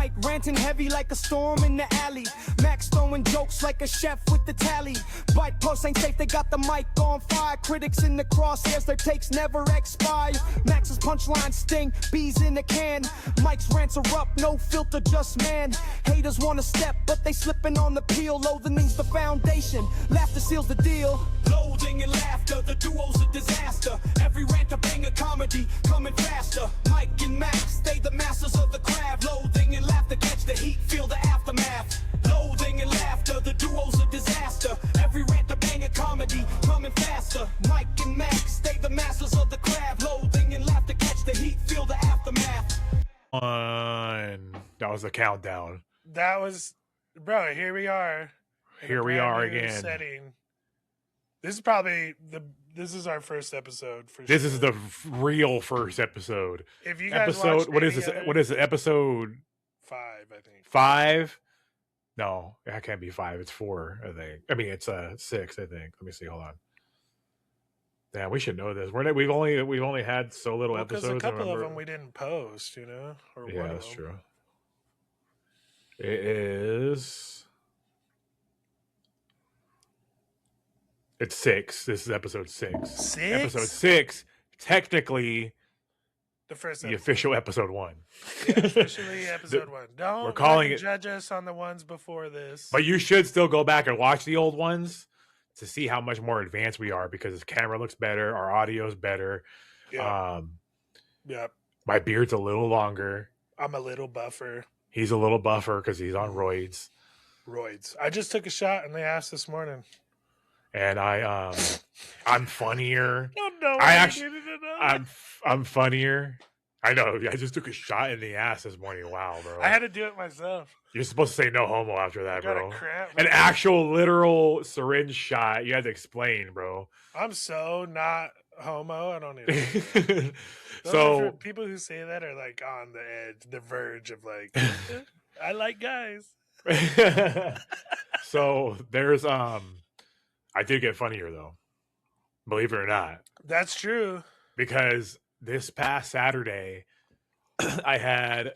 Mike ranting heavy like a storm in the alley. Max throwing jokes like a chef with the tally. Bite posts ain't safe, they got the mic on fire. Critics in the crosshairs, their takes never expire. Max's punchlines sting, bees in a can. Mike's rants erupt, no filter, just man. Haters wanna step, but they slipping on the peel. Loathing's the foundation, laughter seals the deal. Loathing and laughter, the duo's a disaster. Every rant a banger comedy, coming faster. Mike and Max, they the masters of the craft. Loathing and laughter, catch the heat, feel the aftermath. Loathing and laughter, the duo's a disaster. Every rant a banger comedy, coming faster. Mike and Max, they the masters of the craft. Loathing and laughter, catch the heat, feel the aftermath. That was the countdown. That was, bro. Here we are. Here we are again. Setting. This is probably this is our first episode for This sure. is the real first episode. If you guys watched what is any this? other- What is it? Episode 5, I think. 5? No, that can't be 5. It's 4, I think. I mean, it's 6, I think. Let me see. Hold on. Damn, we should know this. We've only had so little Because episodes. a couple of them we didn't post, you know. Or Yeah, one that's of them. true. It is. It's 6. This is episode 6. 6? Episode 6. Technically, The first the episode. official episode 1. Yeah, officially episode 1. Don't we're calling it- judge us on the ones before this. But you should still go back and watch the old ones to see how much more advanced we are because his camera looks better, our audio's better. Yeah. Yep. My beard's a little longer. I'm a little buffer. He's a little buffer because he's on roids. Roids. I just took a shot in the ass this morning. And I'm funnier. No, I actually, I'm funnier. I know. I just took a shot in the ass this morning. Wow, bro. I had to do it myself. You're supposed to say no homo after that, I got bro. a cramp. An actual literal syringe shot. You had to explain, bro. I'm so not homo. I don't even. So People who say that are like on the edge, the verge of like, I like guys. so there's I did get funnier though, believe it or not, That's true. because this past Saturday I had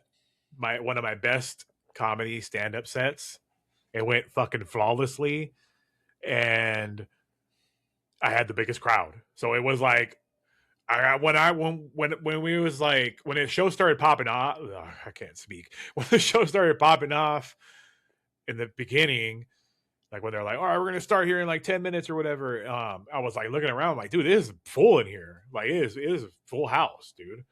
one of my best comedy stand-up sets. It went fucking flawlessly, and I had the biggest crowd. So it was like when the show started popping off, I can't speak. When the show started popping off in the beginning, like when they're like, all right, we're going to start here in like 10 minutes or whatever. I was like looking around like, dude, it is full in here. Like it is a full house, dude.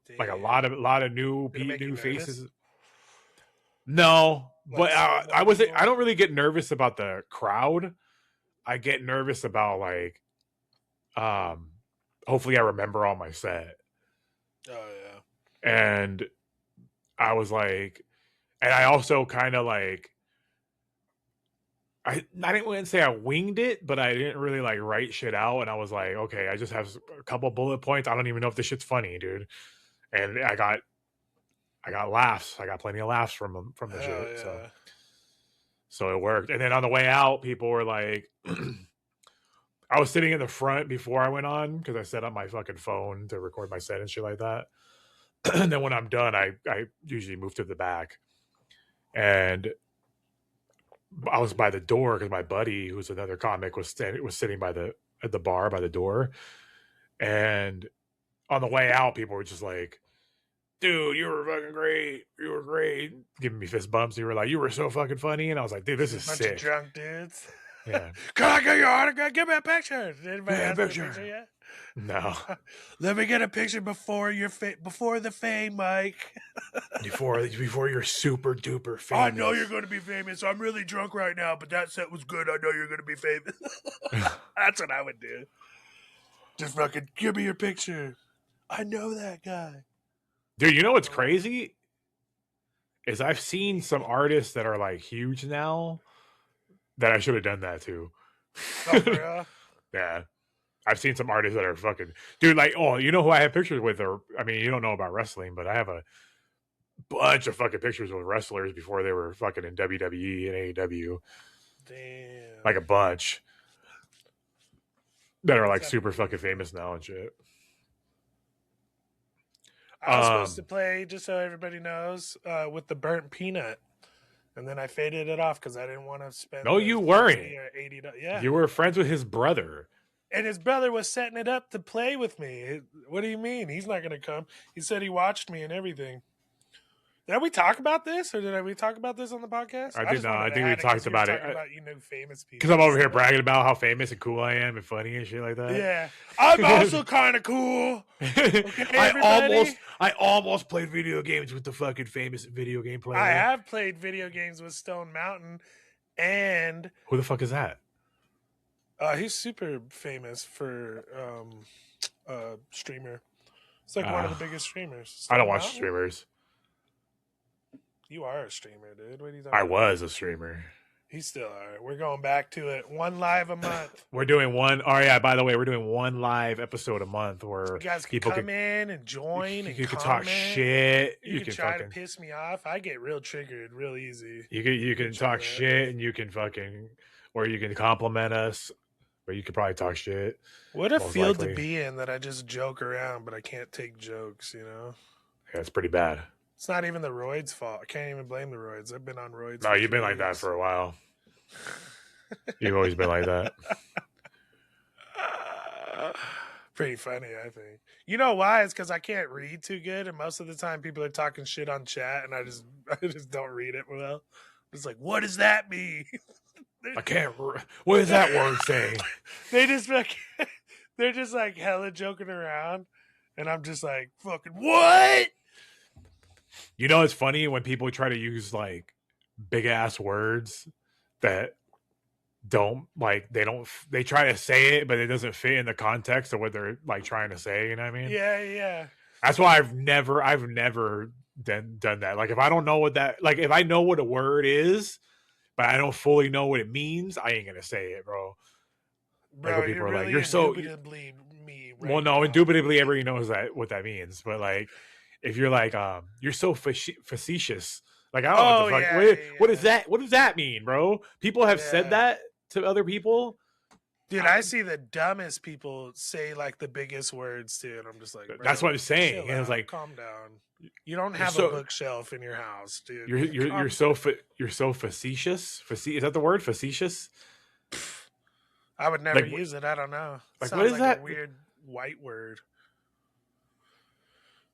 Damn. Like a lot of new Did it make you nervous? faces. No, Like but seeing I more people? I don't really get nervous about the crowd. I get nervous about like, hopefully I remember all my set. Oh yeah. And I was like, and I also kind of like, I didn't want to say I winged it, but I didn't really like write shit out. And I was like, okay, I just have a couple bullet points. I don't even know if this shit's funny, dude. And I got laughs. I got plenty of laughs from the Hell shit. yeah. So it worked. And then on the way out, people were like, I was sitting in the front before I went on because I set up my fucking phone to record my set and shit like that. And then when I'm done, I usually move to the back. And I was by the door because my buddy, who's another comic, was sitting at the bar by the door. And on the way out, people were just like, dude, you were fucking great. You were great. Giving me fist bumps. They were like, you were so fucking funny. And I was like, dude, this is Bunch sick. of drunk dudes. Yeah. Can I get your autograph? Give me a picture. Did anybody Yeah, ask for a picture. picture yet? No. Let me get a picture before before the fame, Mike. Before you're super duper famous. I know you're going to be famous. I'm really drunk right now, but that set was good. I know you're going to be famous. That's what I would do. Just fucking give me your picture. I know that guy. Dude, you know what's crazy? Is I've seen some artists that are like huge now that I should have done that too. Oh, for real? Yeah. I've seen some artists that are fucking dude, like, oh, you know who I have pictures with, or I mean, you don't know about wrestling, but I have a bunch of fucking pictures with wrestlers before they were fucking in WWE and AEW. Damn. Like a bunch that are like That's super fucking famous now and shit. I was supposed to play, just so everybody knows, with the burnt peanut. And then I faded it off because I didn't want to spend. No, you weren't. $80. Yeah, you were friends with his brother. and his brother was setting it up to play with me. What do you mean? He's not going to come. He said he watched me and everything. Did we talk about this, or did we talk about this on the podcast? I did not. I think we talked about it. About famous people. Because I'm over here bragging about how famous and cool I am and funny and shit like that. Yeah, I'm also kind of cool. Okay, I almost played video games with the fucking famous video game player. I have played video games with Stone Mountain, and who the fuck is that? He's super famous for streamer. It's like one of the biggest streamers. Stone I don't watch Mountain? streamers. You are a streamer, dude. What are you talking I about? was a streamer. He's still are. We're going back to it. One live a month. We're doing one. Oh yeah. By the way, we're doing one live episode a month where You guys can people come in and join and you can comment. talk shit. You can try fucking to piss me off. I get real triggered real easy. you can talk shit and you can fucking or you can compliment us, but you could probably talk shit. What a most field likely. to be in that I just joke around, but I can't take jokes. You know, Yeah, it's pretty bad. it's not even the roids' fault. I can't even blame the roids. I've been on roids. No, for you've been like that years. for a while. You've always been like that. Pretty funny, I think. You know why? It's because I can't read too good, and most of the time people are talking shit on chat, and I just don't read it well. It's like, what does that mean? I can't. What does that word say? They just like they're just like hella joking around, and I'm just like, fucking what? You know, it's funny when people try to use like big ass words that don't like they try to say it, but it doesn't fit in the context of what they're like trying to say. You know what I mean? Yeah. That's why I've never done that. Like if I don't know what that, like if I know what a word is, but I don't fully know what it means, I ain't gonna say it, bro. Bro, Like, people you're are like, really you're so- indubitably me. Right Well, no, now. indubitably everybody knows what that means. But like, if you're like, you're so facetious. Like I don't know what the fuck. What is that? What does that mean, bro? People have said that to other people. Dude, I see the dumbest people say like the biggest words too, and I'm just like, bro, That's what I'm saying. chill And it's out, like, calm down. You don't have so- a bookshelf in your house, dude. you're so facetious. Is that the word? Facetious. I would never like, use it. I don't know. like, Sounds what is like that? a weird white word.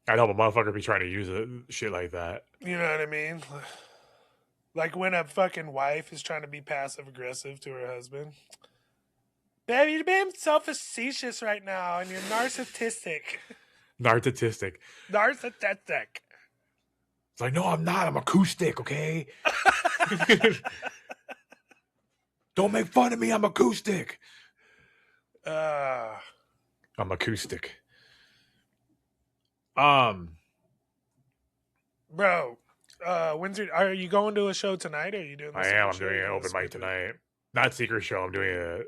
I'd help a motherfucker be trying to use it, shit like that. You know what I mean? Like when a fucking wife is trying to be passive aggressive to her husband. Baby, you're being so facetious right now, and you're narcissistic. Narcissistic. Narcissistic. It's like, no, I'm not. I'm acoustic, okay? Don't make fun of me. I'm acoustic. I'm acoustic. Bro, are you going to a show tonight? Or are you doing? I am. I'm doing an open mic tonight. Not secret show. I'm doing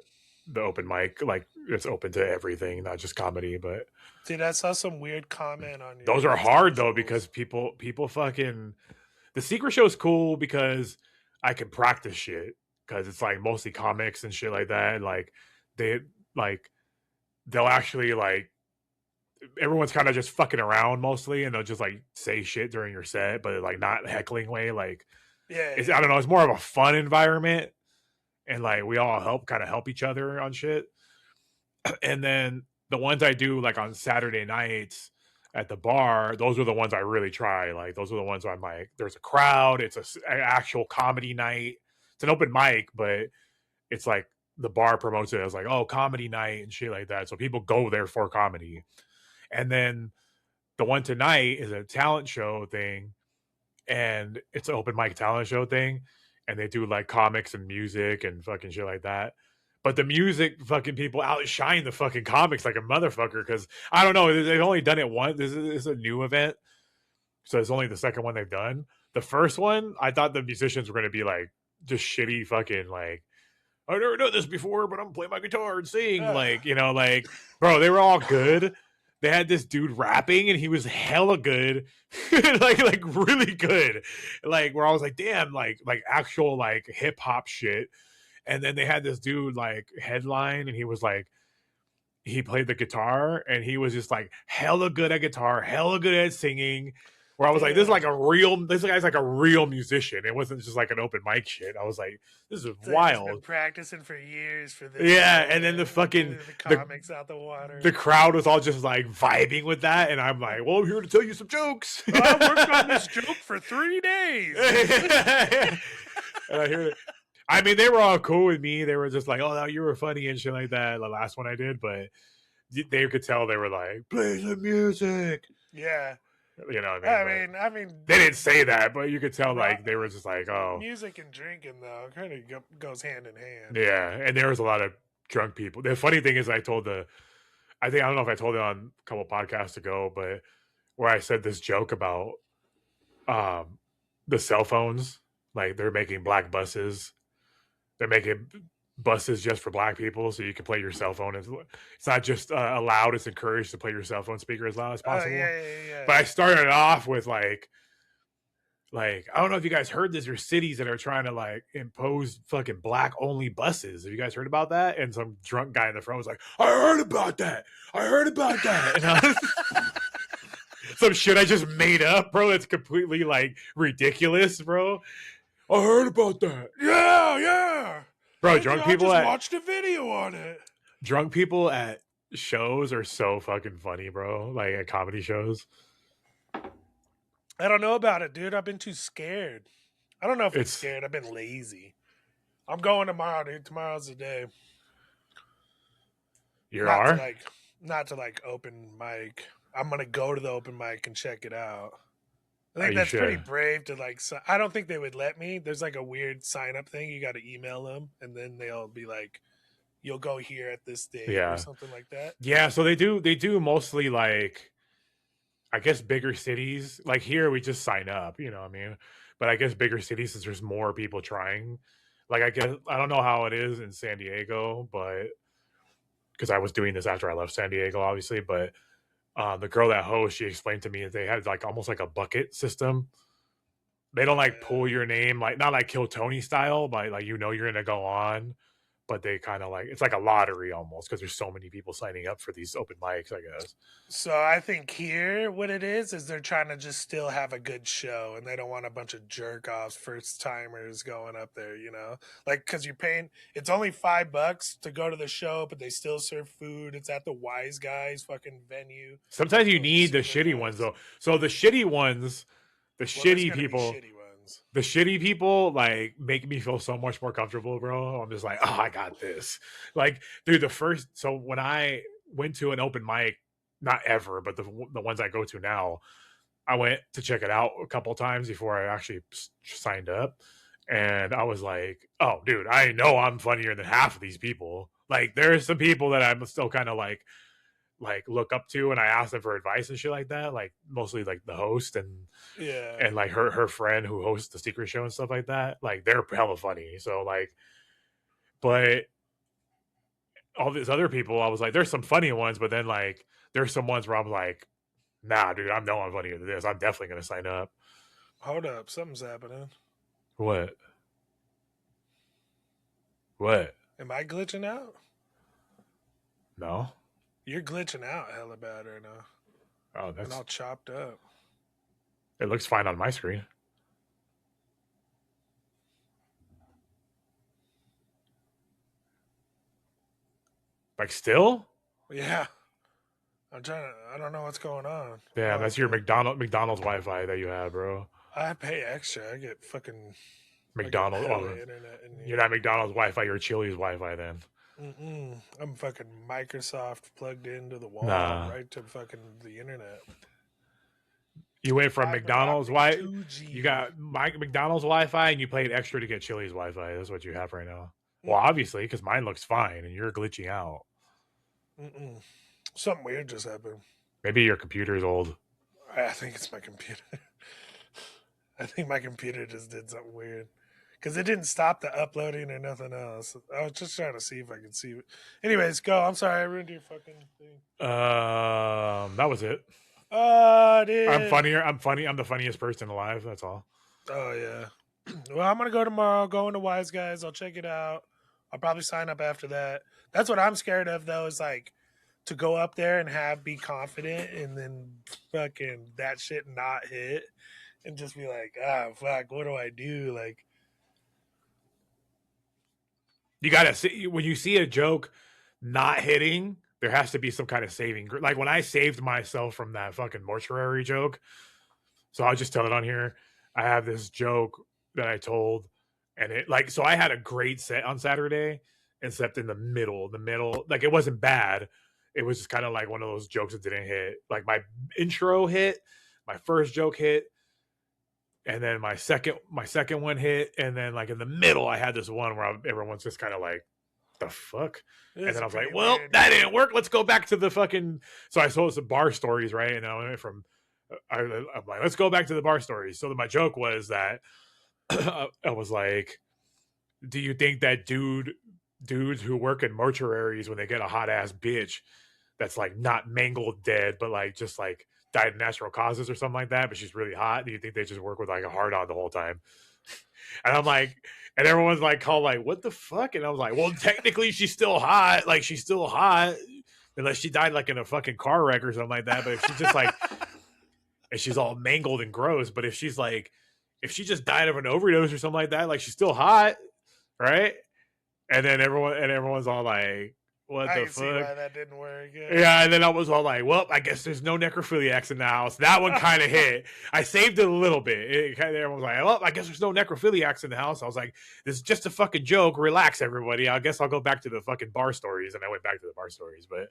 the open mic. Like it's open to everything, not just comedy. But dude, I saw some weird comment on you. those are hard though because people fucking. The secret show is cool because I can practice shit because it's like mostly comics and shit like that. And like they'll actually like. Everyone's kind of just fucking around mostly, and they'll just like say shit during your set, but like not heckling way. Like, I don't know. It's more of a fun environment, and like we all help each other on shit. And then the ones I do like on Saturday nights at the bar, those are the ones I really try. Like those are the ones where I'm like, there's a crowd. It's an actual comedy night. It's an open mic, but it's like the bar promotes it as like, oh, comedy night and shit like that. So people go there for comedy. And then the one tonight is a talent show thing, and it's an open mic talent show thing, and they do like comics and music and fucking shit like that. But the music fucking people outshine the fucking comics like a motherfucker because I don't know, they've only done it once. This is a new event, so it's only the second one they've done. The first one, I thought the musicians were going to be like just shitty fucking like, I've never done this before, but I'm playing my guitar and sing. Like, you know, like, bro, they were all good. They had this dude rapping and he was hella good. like really good. Like where I was like, damn, like actual like hip hop shit. And then they had this dude like headline and he was like he played the guitar, and he was just like hella good at guitar, hella good at singing. Where I was like, this guy's like a real musician. It wasn't just like an open mic shit. I was like, this is So he's been wild. practicing for years for this. Yeah, and then the comics out the water. The crowd was all just like vibing with that, and I'm like, well, I'm here to tell you some jokes. I worked on this joke for 3 days. And I hear it. I mean, they were all cool with me. They were just like, oh, you were funny and shit like that. The last one I did, but they could tell they were like, play the music. Yeah. You know what I mean? I mean, they didn't say that, but you could tell like they were just like, oh, music and drinking though kind of goes hand in hand. Yeah, and there was a lot of drunk people. The funny thing is, I don't know if I told it on a couple podcasts ago, but where I said this joke about the cell phones, like they're making black buses, they're making buses just for black people, so you can play your cell phone. It's not just allowed; it's encouraged to play your cell phone speaker as loud as possible. Yeah. But I started off with like I don't know if you guys heard this. There's cities that are trying to like impose fucking black only buses. Have you guys heard about that? And some drunk guy in the front was like, I heard about that. And some shit I just made up, bro. That's completely like ridiculous, bro. I heard about that. Yeah. Bro, drunk people watched a video on it. Drunk people at shows are so fucking funny, bro. Like at comedy shows. I don't know about it, dude. I've been too scared. I don't know if I'm scared. I've been lazy. I'm going tomorrow, dude. Tomorrow's the day. Not to open mic. I'm gonna go to the open mic and check it out. I think that's pretty brave to I don't think they would let me. There's like a weird sign up thing. You got to email them, and then they'll be like, "You'll go here at this day," or something like that. Yeah, so they do mostly like, I guess bigger cities. Like here, we just sign up. You know what I mean? But I guess bigger cities, since there's more people trying. Like I don't know how it is in San Diego, but because I was doing this after I left San Diego, obviously, but. The girl that hosts, she explained to me that they had like almost like a bucket system. They don't like pull your name, like not like Kill Tony style, but like you're gonna go on, but they kind of like it's like a lottery almost because there's so many people signing up for these open mics, I guess. So I think here what it is they're trying to just still have a good show, and they don't want a bunch of jerk offs, first timers going up there, like because you're paying. It's only $5 to go to the show, but they still serve food. It's at the Wise Guys fucking venue. Sometimes you need the shitty ones though. So the shitty ones, shitty people like make me feel so much more comfortable, bro. I'm just like, oh, I got this. Like, dude, so when I went to an open mic, not ever, but the ones I go to now, I went to check it out a couple times before I actually signed up, and I was like, oh, dude, I know I'm funnier than half of these people. Like, there's some people that I'm still kind of like look up to, and I ask them for advice and shit like that, like mostly like the host and like her friend who hosts the secret show and stuff like that. Like they're hella funny. So like, but all these other people, I was like, there's some funny ones, but then like there's some ones where I'm like, nah, dude, I'm funnier than this. I'm definitely gonna sign up. Hold up, something's happening. What? Am I glitching out? No. You're glitching out hella bad right now. Oh, that's all chopped up. It looks fine on my screen. Like still? Yeah. I don't know what's going on. Yeah, that's your McDonald's Wi-Fi that you have, bro. I pay extra. I get fucking McDonald's. Internet you're not McDonald's Wi-Fi. You're Chili's Wi-Fi then. I'm fucking Microsoft plugged into the wall right to fucking the internet. You went from McDonald's you got McDonald's Wi-Fi and you paid extra to get Chili's Wi-Fi. That's what you have right now. Well, obviously, because mine looks fine and you're glitching out. Something weird just happened. Maybe your computer's old. I think it's my computer. I think my computer just did something weird. Because it didn't stop the uploading or nothing else. I was just trying to see if I could see it. Anyways, go. I'm sorry. I ruined your fucking thing. That was it. Dude. I'm funnier. I'm funny. I'm the funniest person alive. That's all. Oh, yeah. Well, I'm going to go tomorrow. Go into Wise Guys. I'll check it out. I'll probably sign up after that. That's what I'm scared of, though, is like to go up there and be confident, and then fucking that shit not hit, and just be like, fuck, what do I do? Like, you gotta see when you see a joke not hitting, there has to be some kind of saving. Like when I saved myself from that fucking mortuary joke, so I'll just tell it on here. I have this joke that I told, and it like so I had a great set on Saturday, except in the middle, like it wasn't bad. It was just kind of like one of those jokes that didn't hit. Like my intro hit, my first joke hit, and then my second one hit, and then like in the middle, I had this one where everyone's just kind of like, "The fuck." And then I was like, well, that didn't work. Let's go back to the fucking. So I told some bar stories, right? And then I went from, I'm like, let's go back to the bar stories. So my joke was that I was like, do you think that dudes who work in mortuaries when they get a hot ass bitch that's like not mangled dead, but like just like died of natural causes or something like that, but she's really hot, do you think they just work with like a hard on the whole time? And I'm like, and everyone's like, called like, what the fuck? And I was like, well, technically she's still hot. Like she's still hot unless she died like in a fucking car wreck or something like that. But if she's just like, and she's all mangled and gross. But if she's like, if she just died of an overdose or something like that, like she's still hot, right? And then everyone's all like, what I the can fuck? see why that didn't work. Yeah, and then I was all like, well, I guess there's no necrophiliacs in the house. That one kind of hit. I saved it a little bit. Everyone was like, well, I guess there's no necrophiliacs in the house. I was like, this is just a fucking joke. Relax, everybody. I guess I'll go back to the fucking bar stories. And I went back to the bar stories. But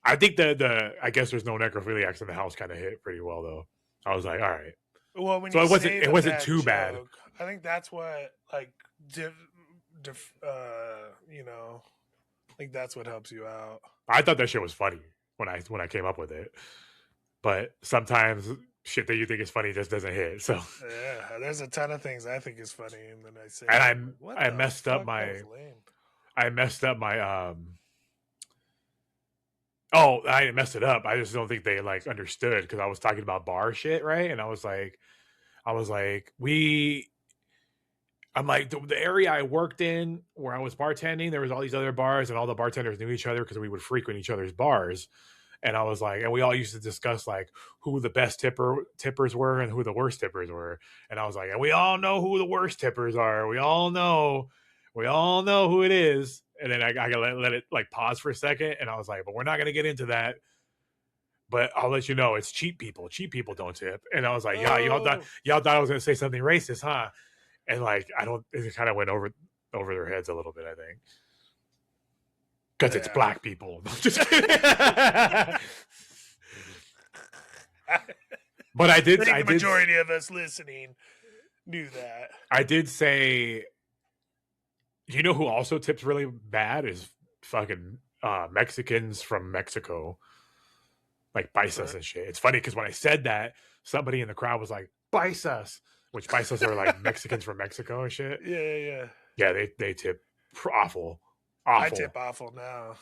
I think I guess there's no necrophiliacs in the house kind of hit pretty well, though. I was like, all right. Well, when so you it wasn't too joke, bad. I think that's what like you know, I think that's what helps you out. I thought that shit was funny when I came up with it, but sometimes shit that you think is funny just doesn't hit. So yeah, there's a ton of things I think is funny, and then I say, and I messed up my oh, I didn't mess it up. I just don't think they like understood because I was talking about bar shit, right? And I was like, I'm like, the area I worked in where I was bartending, there was all these other bars and all the bartenders knew each other because we would frequent each other's bars. And I was like, and we all used to discuss like who the best tippers were and who the worst tippers were. And I was like, and we all know who the worst tippers are. We all know who it is. And then I gotta let it like pause for a second. And I was like, but we're not going to get into that. But I'll let you know, it's cheap people. Cheap people don't tip. And I was like, yeah, y'all thought I was going to say something racist, huh? And like, it kind of went over their heads a little bit, I think. Because it's black people. Just kidding. But I think the majority of us listening knew that. I did say, you know who also tips really bad is fucking Mexicans from Mexico. Like paisas and shit. It's funny because when I said that, somebody in the crowd was like, paisas. Which paisas are like Mexicans from Mexico and shit. Yeah. Yeah, they tip awful. I tip awful now.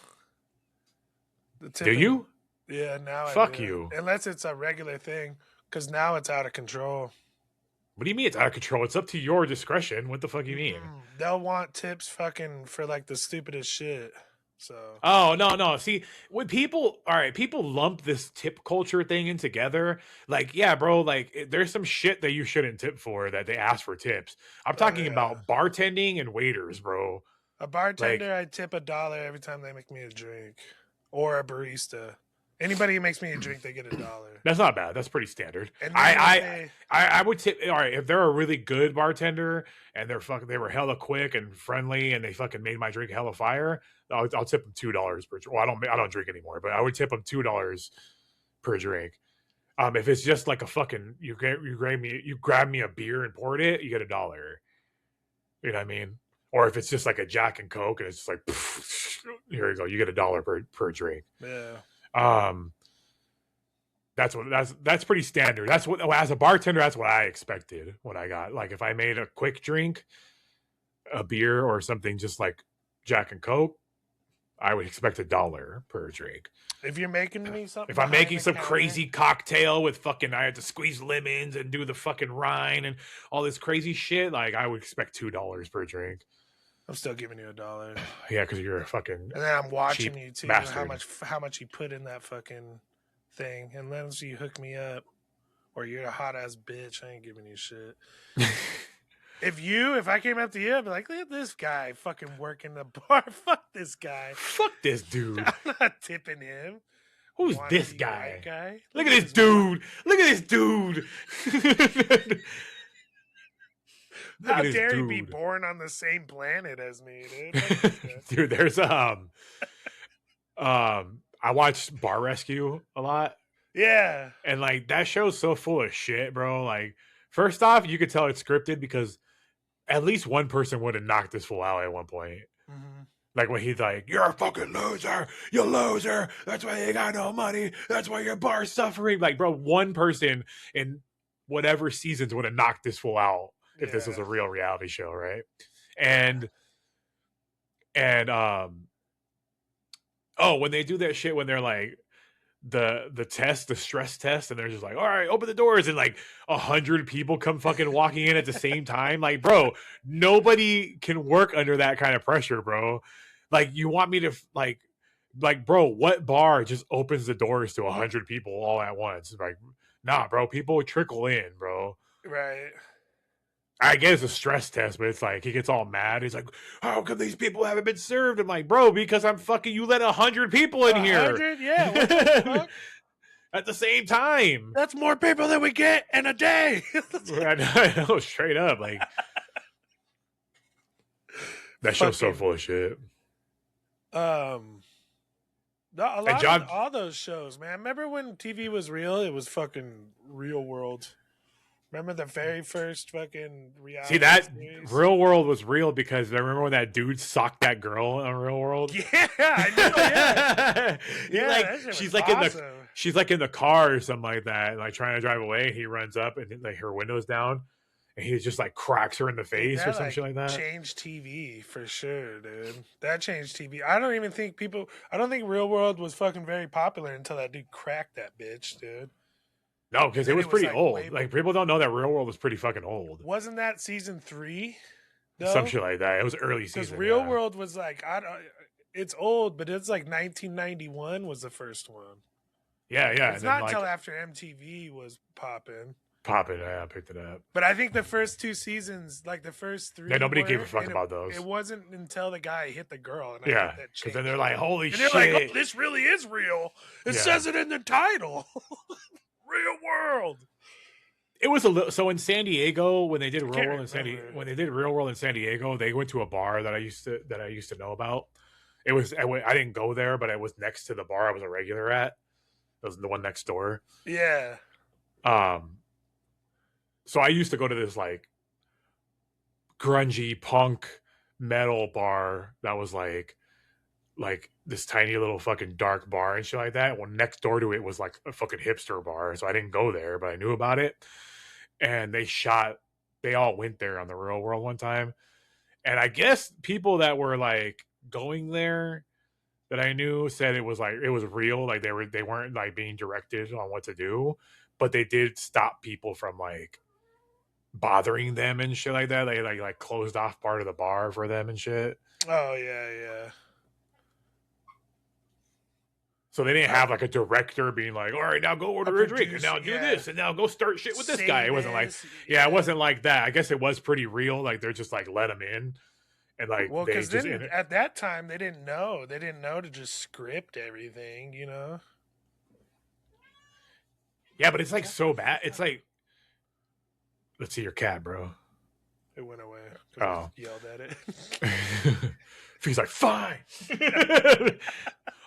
Do you? Yeah, now Fuck I do. you. Unless it's a regular thing, because now it's out of control. What do you mean it's out of control? It's up to your discretion. What the fuck you mean? They'll want tips fucking for like the stupidest shit. So. Oh, no. See, when people lump this tip culture thing in together, like, yeah, bro, like there's some shit that you shouldn't tip for that they ask for tips. I'm talking about bartending and waiters, bro. A bartender, I tip $1 every time they make me a drink. Or a barista. Anybody who makes me a drink, they get $1. That's not bad. That's pretty standard. And I would tip. All right, if they're a really good bartender and they were hella quick and friendly and they fucking made my drink hella fire, I'll tip them $2 per. Well, I don't drink anymore, but I would tip them $2 per drink. If it's just like a fucking you grab me a beer and poured it, you get $1. You know what I mean? Or if it's just like a Jack and Coke and it's just like, here you go, you get $1 per drink. Yeah. That's pretty standard. That's what, as a bartender, that's what I expected when I got, like, if I made a quick drink, a beer or something just like Jack and Coke, I would expect $1 per drink. If you're making me something, if I'm making some crazy cocktail with fucking, I had to squeeze lemons and do the fucking rind and all this crazy shit, like I would expect $2 per drink. I'm still giving you $1. Yeah, because you're a fucking. And then I'm watching you too. Bastard. How much you put in that fucking thing, unless you hook me up, or you're a hot ass bitch. I ain't giving you shit. If I came up to you, I'd be like, look at this guy fucking working the bar. Fuck this guy. Fuck this dude. I'm not tipping him. Who's this guy? Right guy? Look at this dude. Look at this dude. How dare he be born on the same planet as me, dude? Dude, there's I watched Bar Rescue a lot. Yeah. And like that show's so full of shit, bro. Like, first off, you could tell it's scripted because at least one person would have knocked this fool out at one point. Mm-hmm. Like when he's like, "You're a fucking loser, you loser. That's why you got no money. That's why your bar's suffering." Like, bro, one person in whatever seasons would have knocked this fool out if this was a real reality show, right? And when they do that shit when they're like the stress test, and they're just like, all right, open the doors, and like 100 people come fucking walking in at the same time. Like, bro, nobody can work under that kind of pressure, bro. Like, you want me to like, bro, what bar just opens the doors to 100 people all at once? Like, nah, bro, people trickle in, bro. Right. I guess it's a stress test, but it's like he gets all mad. He's like, "How come these people haven't been served?" I'm like, "Bro, because I'm fucking you let 100 people in 100? Here, yeah, what the fuck? At the same time. That's more people than we get in a day." I know, straight up, like that show's so full of shit. All those shows, man. Remember when TV was real? It was fucking Real World. Remember the very first fucking reality? See, that series? Real World was real because I remember when that dude socked that girl on Real World. Yeah, I know. Yeah, like she's like awesome. She's like in the car or something like that, like trying to drive away. He runs up and like her window's down, and he just like cracks her in the face or some shit like that. Changed TV for sure, dude. That changed TV. I don't think Real World was fucking very popular until that dude cracked that bitch, dude. No, because it was pretty old. Like, people don't know that Real World was pretty fucking old. Wasn't that season 3? Though? Some shit like that. It was early season. Because Real World was like, it's old, but it's like 1991 was the first one. Yeah. It's not until after MTV was popping. Yeah, I picked it up. But I think the first 2 seasons, like the first 3, nobody gave a fuck about those. It wasn't until the guy hit the girl, and because then they're like, "Holy shit!" They're like, "Oh, this really is real. It says it in the title." Real World. It was a little so in San Diego when they did Real World in San Diego, they went to a bar that I used to know about. It was I didn't go there, but it was next to the bar I was a regular at. It was the one next door. Yeah. So I used to go to this like grungy punk metal bar that was like this tiny little fucking dark bar and shit like that. Well, next door to it was like a fucking hipster bar. So I didn't go there, but I knew about it. And they all went there on the Real World one time. And I guess people that were like going there that I knew said it was real. Like they weren't like being directed on what to do, but they did stop people from like bothering them and shit like that. They like closed off part of the bar for them and shit. Oh yeah. So they didn't have like a director being like, all right, now go order a drink and now do this and now go start shit with this guy. It wasn't like, it wasn't like that. I guess it was pretty real. Like they're just like, let them in. And like, well, because at that time they didn't know to just script everything, you know? Yeah, but it's like so bad. It's like, let's see your cat, bro. It went away. I yelled at it. He's like, fine.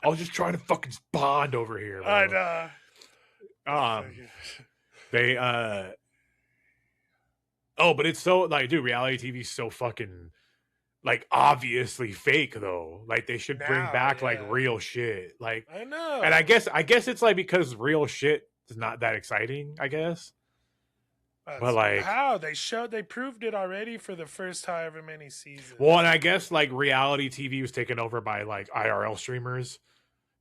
I was just trying to fucking bond over here, bro. I know. But it's so like, dude, reality TV is so fucking like obviously fake though. Like they should bring back like real shit. Like I know. And I guess it's like because real shit is not that exciting, I guess. But like how they proved it already for the first however many seasons. Well, and I guess like reality TV was taken over by like IRL streamers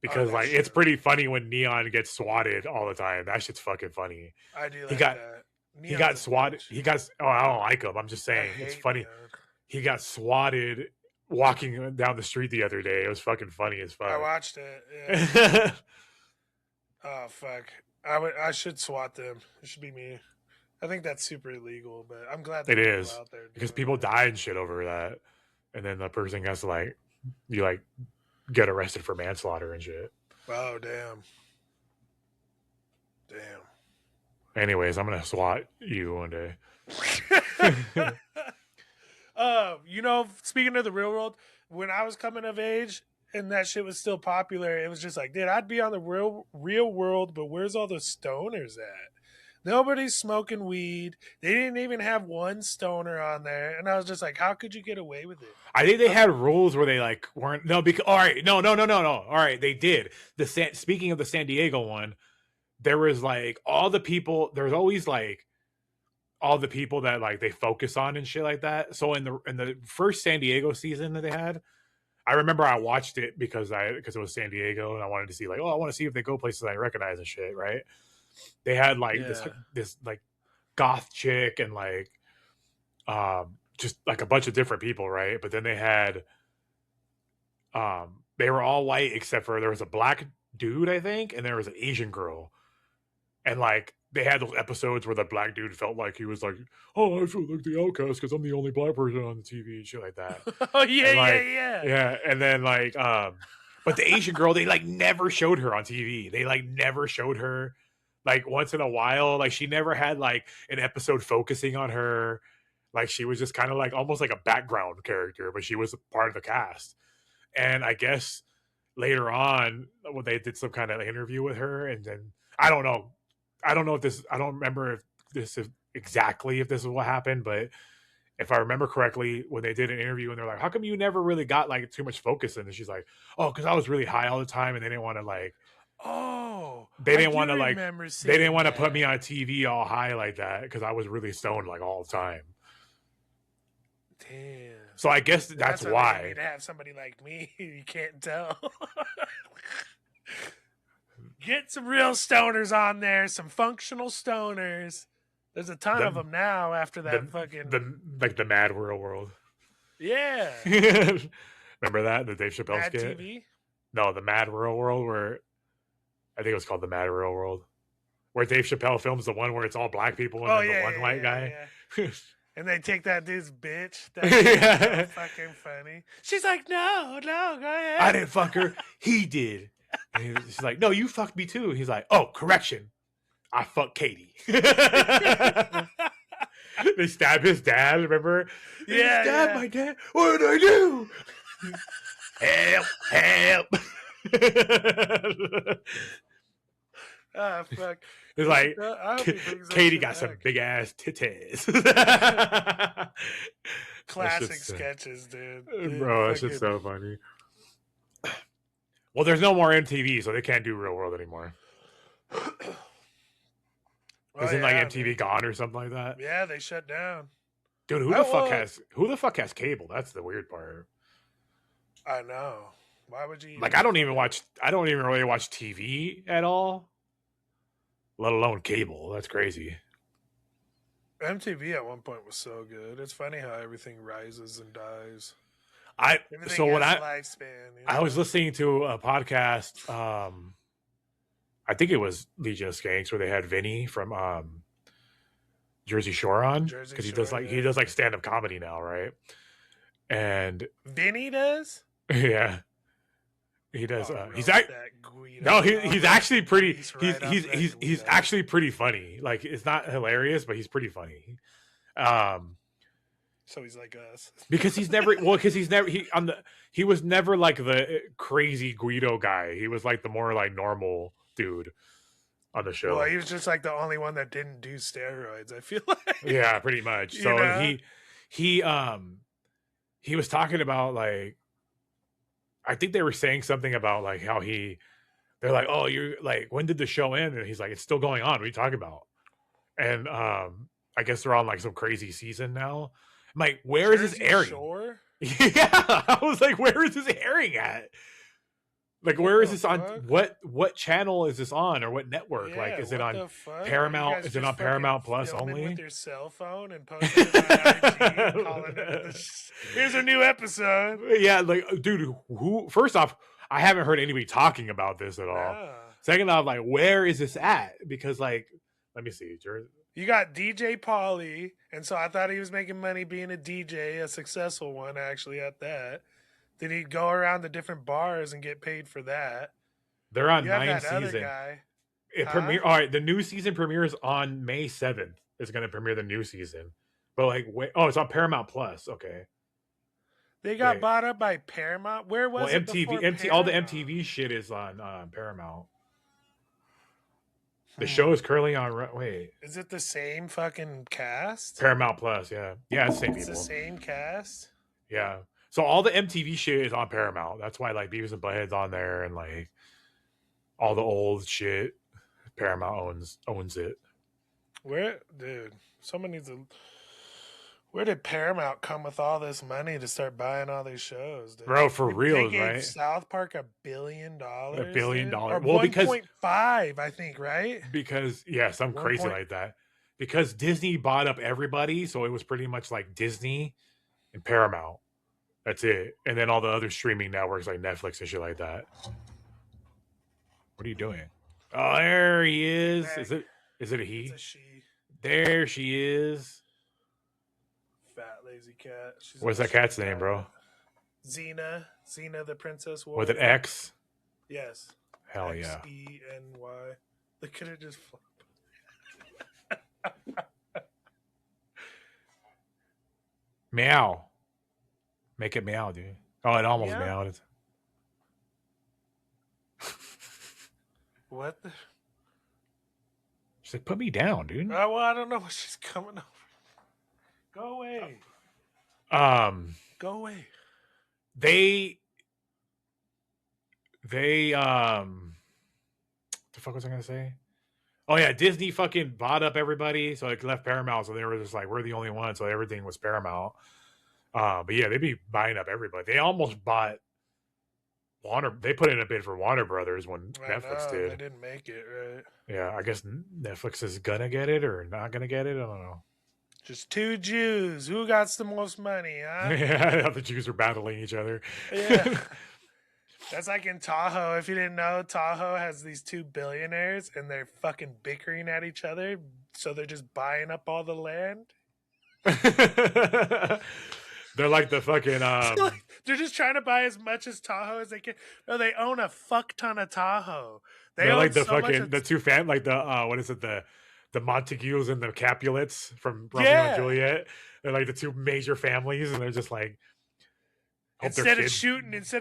because like it's pretty funny when Neon gets swatted all the time. That shit's fucking funny. I do like that. He got swatted. I don't like him. I'm just saying it's funny. Neon. He got swatted walking down the street the other day. It was fucking funny as fuck. I watched it. Yeah. Oh fuck! I should SWAT them. It should be me. I think that's super illegal, but I'm glad that it people is out there because people die and shit over that, and then the person has to like get arrested for manslaughter and shit. Oh damn! Anyways, I'm gonna SWAT you one day. Speaking of the real world, when I was coming of age and that shit was still popular, it was just like, dude, I'd be on the real world, but where's all the stoners at? Nobody's smoking weed. They didn't even have one stoner on there, and I was just like, how could you get away with it? I think they had rules where they like weren't because all right, no. All right, they did. Speaking of the San Diego one, there was like all the people. There's always like all the people that like they focus on and shit like that. So in the first San Diego season that they had, I remember I watched it because it was San Diego and I wanted to see like, I want to see if they go places I recognize and shit, right? They had like this like goth chick and like just like a bunch of different people, right? But then they had they were all white except for there was a black dude, I think, and there was an Asian girl. And like they had those episodes where the black dude felt like he was like, oh, I feel like the outcast because I'm the only black person on the TV and shit like that. Oh yeah, and, like, yeah. And then like but the Asian girl, they like never showed her on TV. They like never showed her like once in a while. Like she never had like an episode focusing on her. Like she was just kind of like almost like a background character, but she was a part of the cast. And I guess later on when they did some kind of interview with her, and then I don't know if this, I don't remember if this is exactly if this is what happened, but if I remember correctly, when they did an interview and they're like, how come you never really got like too much focus in? And she's like, oh, because I was really high all the time and they didn't want to like, they didn't want to put me on TV all high like that because I was really stoned like all the time. Damn. So I guess that's why. They need to have somebody like me. You can't tell. Get some real stoners on there, some functional stoners. There's a ton of them now after that the Mad Real World. Yeah. Remember that? The Dave Chappelle Mad skit? TV? No, the Mad Real World where I think it was called the Mad Real World. Where Dave Chappelle films the one where it's all black people and then the one white guy. Yeah. And they take that dude's bitch. That's so fucking funny. She's like, no, go ahead. I didn't fuck her. He did. And she's like, no, you fucked me too. He's like, oh, correction. I fucked Katie. They stab his dad, remember? They stabbed my dad. What did I do? Help. Oh, fuck. It's like, Katie got some big ass titties. Classic sketches, dude. Bro, that's just so funny. Well, there's no more MTV, so they can't do Real World anymore. Isn't like MTV gone or something like that? Yeah, they shut down. Dude, who the fuck has cable? That's the weird part. I know. Why would you? Like, I don't even really watch TV at all, let alone cable. That's crazy. MTV at one point was so good. It's funny how everything rises and dies. I lifespan, was listening to a podcast. I think it was Legion of Skanks where they had Vinny from Jersey Shore on because he does like stand up comedy now, right? And Vinny does, yeah, he does. He's actually pretty. He's actually pretty funny. Like it's not hilarious, but he's pretty funny. So he's like us because he was never like the crazy Guido guy. He was like the more like normal dude on the show. Well, he was just like the only one that didn't do steroids, I feel like. Yeah, pretty much. So he was talking about like, I think they were saying something about like how they're like, oh, you're like, when did the show end? And he's like, it's still going on. What are you talking about? And I guess they're on like some crazy season now. I'm like, where is this airing? Shore? Yeah, I was like, where is this airing at? Like, where is this on? What channel is this on, or what network? Yeah, like, is it on Paramount? Is it on Paramount Plus only? With your cell phone and posting it on IG and calling it here's a new episode. Yeah, like, dude, who? First off, I haven't heard anybody talking about this at all. No. Second off, like, where is this at? Because, like, let me see. You got DJ Pauly, and so I thought he was making money being a DJ, a successful one actually at that. Then he'd go around the different bars and get paid for that. They're on you 9 season. Other guy. All right, the new season premieres on May 7th. It's going to premiere the new season. But like, wait, it's on Paramount Plus. Okay. They got bought up by Paramount. Where was it MTV? before All the MTV shit is on Paramount. The show is currently on. Wait, is it the same fucking cast? Paramount Plus, yeah, it's the same people. The same cast. Yeah. So all the MTV shit is on Paramount. That's why like Beavis and Butthead's on there, and like all the old shit, Paramount owns it. Where, dude? Someone needs to. Where did Paramount come with all this money to start buying all these shows, dude? Bro, for real, right? South Park $1 billion. $1 billion. Or well, 1.5, I think, right? Because some crazy like that. Because Disney bought up everybody, so it was pretty much like Disney and Paramount. That's it. And then all the other streaming networks like Netflix and shit like that. What are you doing? Oh, there he is. Is it a he? It's a she. There she is. Fat lazy cat. What's that cat's name, bro? Xena the princess wolf. With an X? Yes. Hell yeah. Xeny. Look at it just flop. Meow. Make it meow, dude. Oh, it almost meowed. What? She's like, put me down, dude. Well, I don't know what she's coming over. Go away. Go away. They what the fuck was I gonna say? Oh yeah, Disney fucking bought up everybody, so it left Paramount. So they were just like, we're the only one, so everything was Paramount. But yeah, they'd be buying up everybody. They almost bought Warner. They put in a bid for Warner Brothers when Netflix did. They didn't make it, right? Yeah, I guess Netflix is gonna get it or not gonna get it. I don't know. Just two Jews. Who got the most money, huh? Yeah, the Jews are battling each other. Yeah. That's like in Tahoe. If you didn't know, Tahoe has these two billionaires and they're fucking bickering at each other. So they're just buying up all the land. They're like the fucking they're just trying to buy as much as Tahoe as they can. No, they own a fuck ton of Tahoe. They're like the fucking the two like the what is it, the Montagues and the Capulets from Romeo and Juliet. They're like the two major families, and they're just like instead of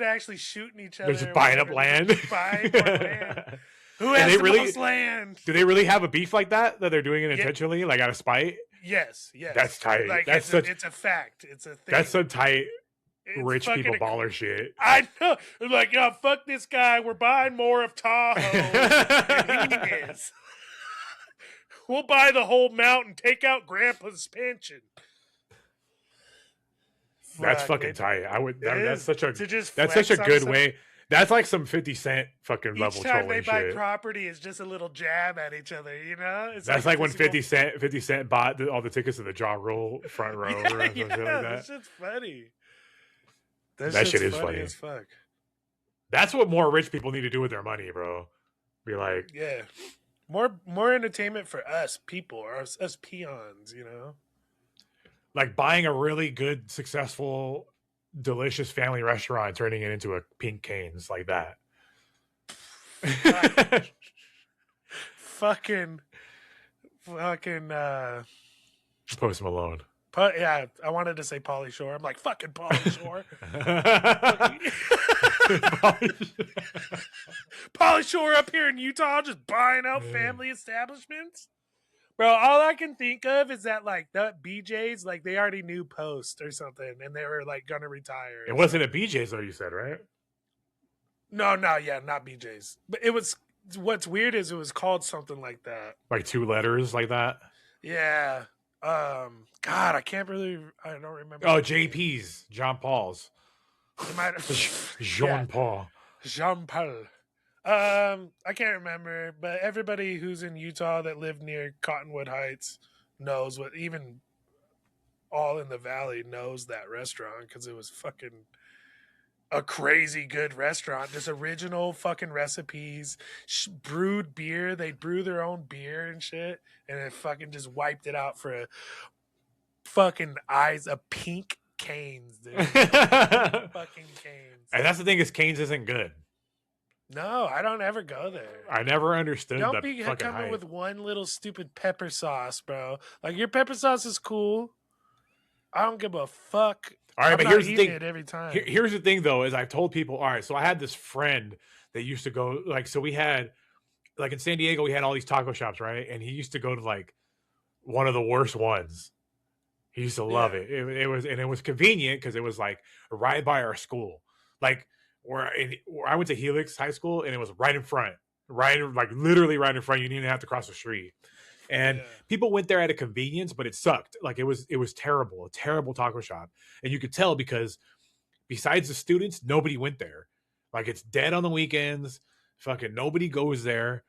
actually shooting each other, they're just buying up land. Buying more land. Who has the most land? Do they really have a beef like that they're doing it intentionally, like out of spite? Yes. That's tight. Like it's a fact. It's a thing. That's some tight rich people baller shit. I know. They're like, yo, fuck this guy. We're buying more of Tahoe than he is. We'll buy the whole mountain. Take out Grandpa's pension. That's fucking tight. I would. That's such a good way. That's like some 50 Cent fucking level trolling shit. Each time they buy property is just a little jab at each other, you know? That's like when 50 Cent bought all the tickets to the Jaw Rule front row. Or something like that. That shit's funny. That shit is funny as fuck. That's what more rich people need to do with their money, bro. Be like, yeah, more entertainment for us people, or us peons, you know? Like buying a really good, successful, delicious family restaurant and turning it into a Pink Canes like that. fucking Post Malone. Yeah, I wanted to say Pauly Shore. I'm like, fucking Pauly Shore. Pauly Shore up here in Utah just buying out family establishments. Bro, all I can think of is that like the BJ's, like they already knew Post or something, and they were like gonna retire. It wasn't a BJ's though, you said, right? No, not BJ's. But it was. What's weird is it was called something like that, like 2 letters, like that. Yeah. God, I don't remember. Oh, JP's, John Paul's, Jean Paul. Jean Paul. I can't remember, but everybody who's in Utah that lived near Cottonwood Heights knows what. Even all in the valley knows that restaurant because it was fucking a crazy good restaurant. Just original fucking recipes, brewed beer. They brew their own beer and shit, and it fucking just wiped it out for a fucking eyes of pink Canes, dude. Fucking Canes. And that's the thing is Canes isn't good. No, I don't ever go there. I never understood. Don't be coming with one little stupid pepper sauce, bro. Like your pepper sauce is cool. I don't give a fuck. All right, but here's the thing. Every time. Here's the thing, though, is I've told people. All right, so I had this friend that used to go like. So we had like in San Diego, we had all these taco shops, right? And he used to go to like one of the worst ones. He used to love it. It was convenient because it was like right by our school, like where I went to Helix High School, and it was right in front, literally right in front. You didn't even have to cross the street. And people went there at a convenience, but it sucked. Like it was terrible, a terrible taco shop. And you could tell because besides the students, nobody went there. Like it's dead on the weekends. Fucking nobody goes there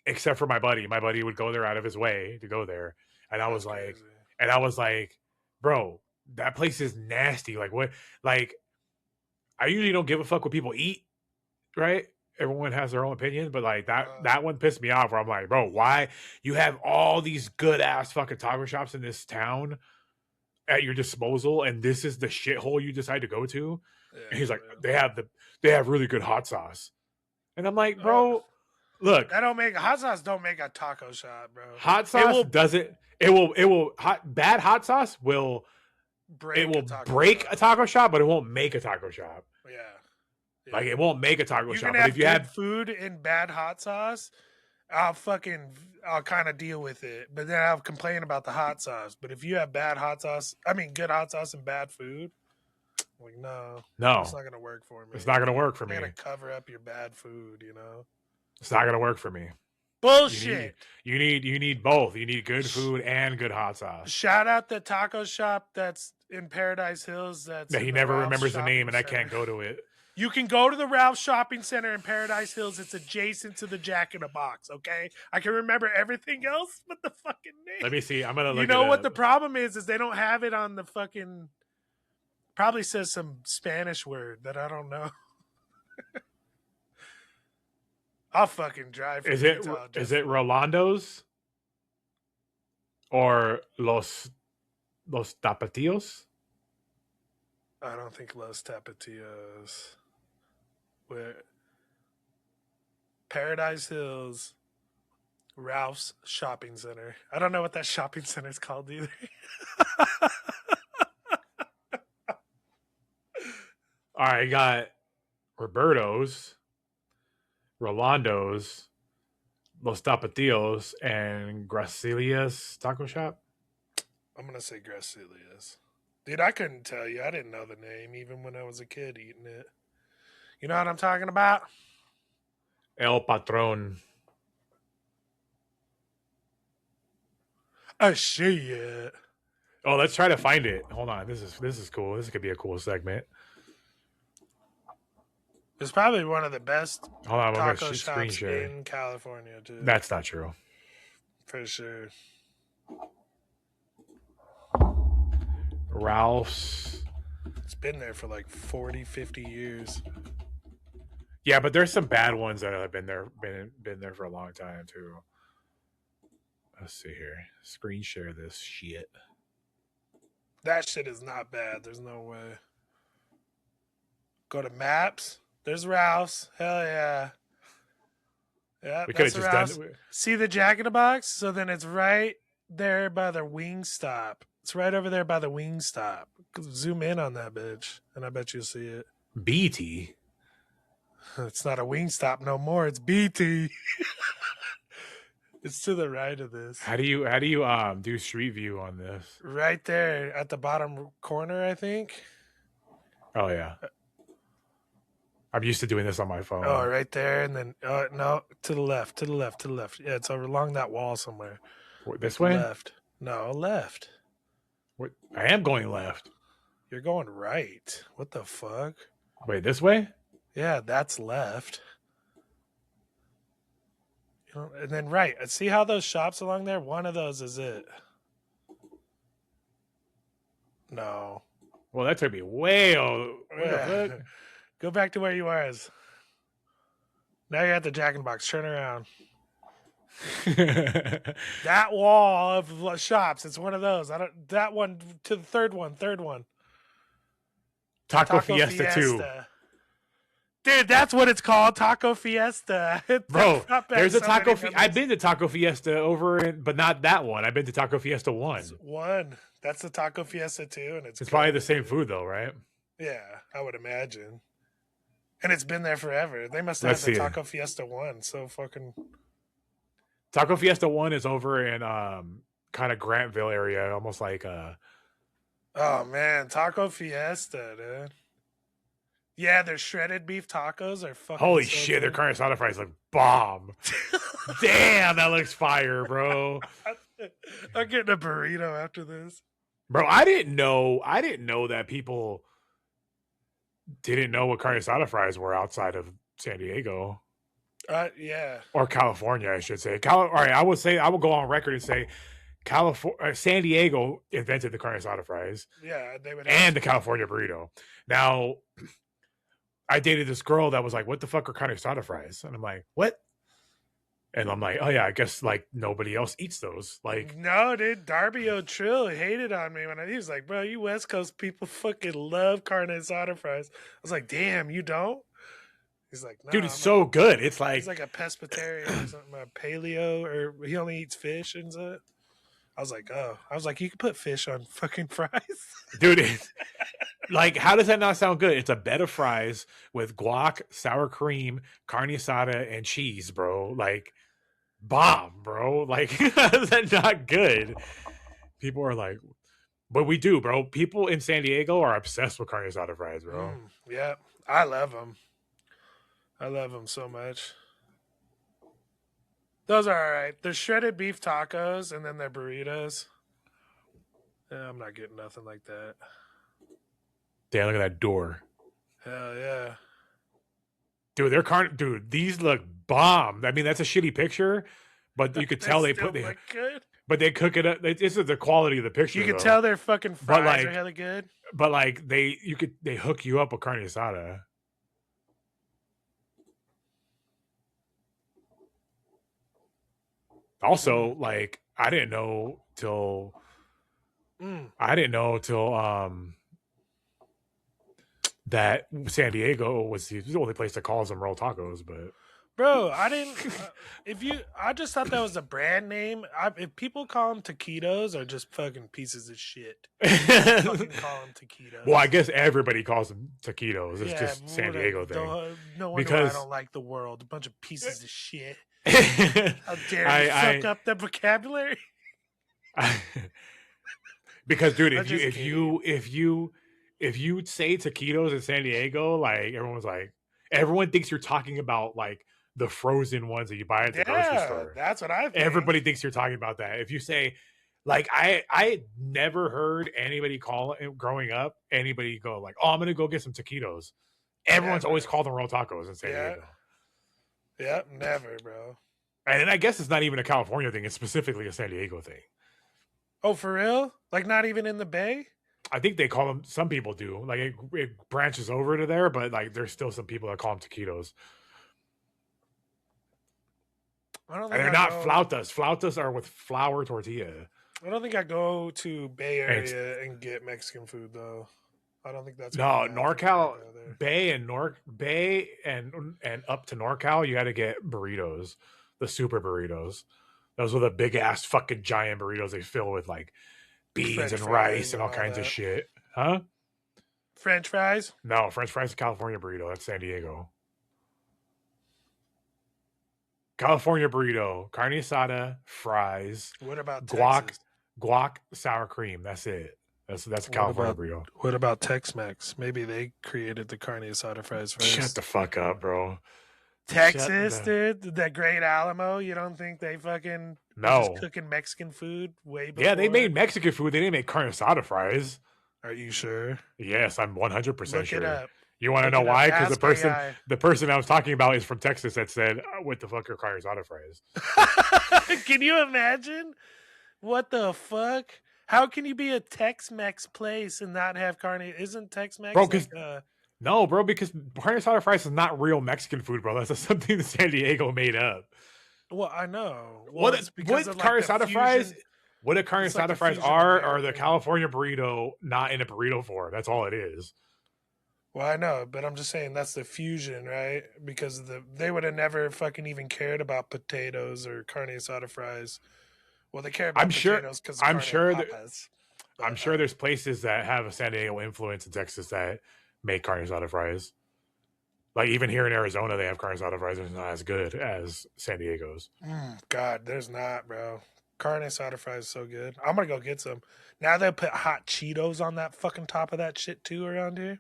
except for my buddy. My buddy would go there out of his way to go there. And I was like, bro, that place is nasty. Like what? Like I usually don't give a fuck what people eat, right? Everyone has their own opinion, but like that one pissed me off where I'm like, bro, why you have all these good ass fucking taco shops in this town at your disposal, and this is the shithole you decide to go to? And he's like, they have really good hot sauce. And I'm like, bro, look, hot sauce don't make a taco shop, bro. Hot sauce bad hot sauce will break a taco shop, but it won't make a taco shop. Yeah. Like it won't make a taco shop. But if you had food and bad hot sauce, I'll kind of deal with it. But then I'll complain about the hot sauce. But if you have good hot sauce and bad food, I'm like no, it's not gonna work for me. It's not gonna work for me. I'm gonna cover up your bad food, you know. It's not gonna work for me. Bullshit. You need both. You need good food and good hot sauce. Shout out the taco shop that's in Paradise Hills. He never remembers the name, and I can't go to it. You can go to the Ralph Shopping Center in Paradise Hills. It's adjacent to the Jack in a Box, okay? I can remember everything else but the fucking name. Let me see. I'm going to look You know what the problem is they don't have it on the fucking... Probably says some Spanish word that I don't know. I'll fucking drive. Is it Rolando's? Or Los Tapatios? I don't think Los Tapatios. Where Paradise Hills, Ralph's Shopping Center. I don't know what that shopping center is called either. All right, I got Roberto's, Rolando's, Los Tapatios, and Gracilia's Taco Shop. I'm going to say Gracilia's. Dude, I couldn't tell you. I didn't know the name even when I was a kid eating it. You know what I'm talking about? El Patron. Oh, shit. Oh, let's try to find it. Hold on. This is cool. This could be a cool segment. It's probably one of the best taco shops in California, too. That's not true. For sure. Ralph's. It's been there for like 40, 50 years. Yeah, but there's some bad ones that have been there for a long time too. Let's see here. Screen share this shit. That shit is not bad. There's no way. Go to Maps. There's Ralph's. Hell yeah. Yeah, we could have just Ralph's. done. See the Jack in the Box? So then it's right there by the Wingstop. It's right over there by the Wingstop. Zoom in on that bitch, and I bet you'll see it. BT. It's not a Wingstop no more. It's BT. It's to the right of this. How do you do Street View on this? Right there at the bottom corner, I think. Oh yeah. I'm used to doing this on my phone. Oh, right there, and then no, to the left. Yeah, it's over along that wall somewhere. This way? Left. No, left. What? I am going left. You're going right. What the fuck? Wait, this way? Yeah, that's left. You know, and then right, see how those shops along there? One of those is it. No. Well, that took me way over. What the fuck? Go back to where you was. Now you're at the Jack in the Box. Turn around. That wall of shops. It's one of those. That one to the third one. Taco Fiesta 2. Dude, that's what it's called. Taco Fiesta. Bro, there's a Taco Fiesta. I've been to Taco Fiesta but not that one. I've been to Taco Fiesta 1. One. That's the Taco Fiesta 2. And it's probably the same food, though, right? Yeah, I would imagine. And it's been there forever. They must have the Taco Fiesta 1. So fucking... Taco Fiesta 1 is over in kind of Grantville area, almost like... Oh, man. Taco Fiesta, dude. Yeah, their shredded beef tacos are fucking... Holy shit, their carne asada fries look bomb. Damn, that looks fire, bro. I'm getting a burrito after this. Bro, I didn't know that people didn't know what carne asada fries were outside of San Diego. Yeah. Or California, I should say. All right, I will go on record and say San Diego invented the carne asada fries. Yeah, they would. And the California burrito. Now, I dated this girl that was like, "What the fuck are carne asada fries?" And I'm like, "What?" And I'm like, "Oh yeah, I guess like nobody else eats those." Like, no, dude, Darby O'Trill hated on me when he was like, "Bro, you West Coast people fucking love carne asada fries." I was like, "Damn, you don't?" He's like, nah, "Dude, it's so good." It's like he's like a pescatarian or something, a paleo, or he only eats fish and stuff. I was like, oh, you can put fish on fucking fries, dude. Like, how does that not sound good? It's a bed of fries with guac, sour cream, carne asada, and cheese, bro. Like, bomb, bro. Like, how is that not good? People are like, but we do, bro. People in San Diego are obsessed with carne asada fries, bro. Yeah, I love them. I love them so much. Those are all right. They're shredded beef tacos, and then they're burritos. Yeah, I'm not getting nothing like that. Damn, look at that door. Hell yeah. Dude, these look bomb. I mean, that's a shitty picture, but you could tell they put it. But they cook it up. This is the quality of the picture. You can tell their fucking fries are hella good. But like they hook you up with carne asada. Also, like I didn't know till that San Diego was the only place that calls them roll tacos, but bro, I didn't. I just thought that was a brand name. If people call them taquitos, are just fucking pieces of shit. Fucking call them taquitos. Well, I guess everybody calls them taquitos. It's just San Diego thing. No wonder because I don't like the world. A bunch of pieces of shit. How dare you fuck up the vocabulary? Because, dude, if you say taquitos in San Diego, like everyone thinks you're talking about like the frozen ones that you buy at the grocery store. That's what I think. Everybody thinks you're talking about that. If you say, like, I never heard anybody growing up, anybody go like, "Oh, I'm gonna go get some taquitos." Everyone's always called them roll tacos in San Diego. Yep, never, bro. And I guess it's not even a California thing. It's specifically a San Diego thing. Oh, for real? Like not even in the Bay? I think they call them, some people do. Like it branches over to there, but like there's still some people that call them taquitos. And they're not flautas. Flautas are with flour tortilla. I don't think I go to Bay Area and get Mexican food though. I don't think that's NorCal, Bay and up to NorCal, you got to get burritos, the super burritos. Those are the big ass fucking giant burritos they fill with like beans French and rice and all kinds of shit. Huh? French fries? No, French fries is California burrito. That's San Diego. California burrito, carne asada, fries. What about guac, sour cream. That's it. That's a California burrito. What about Tex-Mex? Maybe they created the carne asada fries first. Shut the fuck up, bro. Texas, dude, that Great Alamo. You don't think they fucking just cooking Mexican food way before? Yeah, they made Mexican food. They didn't make carne asada fries. Are you sure? Yes, I'm 100% sure. Look it up. You want to know why? Because the person I was talking about is from Texas that said, "What the fuck are carne asada fries?" Can you imagine? What the fuck? How can you be a Tex-Mex place and not have carne? Isn't Tex-Mex bro? No, bro, because carne asada fries is not real Mexican food, bro. That's something that San Diego made up. Well, I know. Well, what carne asada fries? What a carne asada fries are the California burrito not in a burrito form. That's all it is. Well, I know, but I'm just saying that's the fusion, right? Because they would have never fucking even cared about potatoes or carne asada fries. Well, they care about potatoes because I'm sure there's places that have a San Diego influence in Texas that make carne asada fries. Like even here in Arizona, they have carne asada fries. It's not as good as San Diego's. God, there's not, bro. Carne asada fries is so good. I'm gonna go get some. Now they put hot Cheetos on that fucking top of that shit too around here.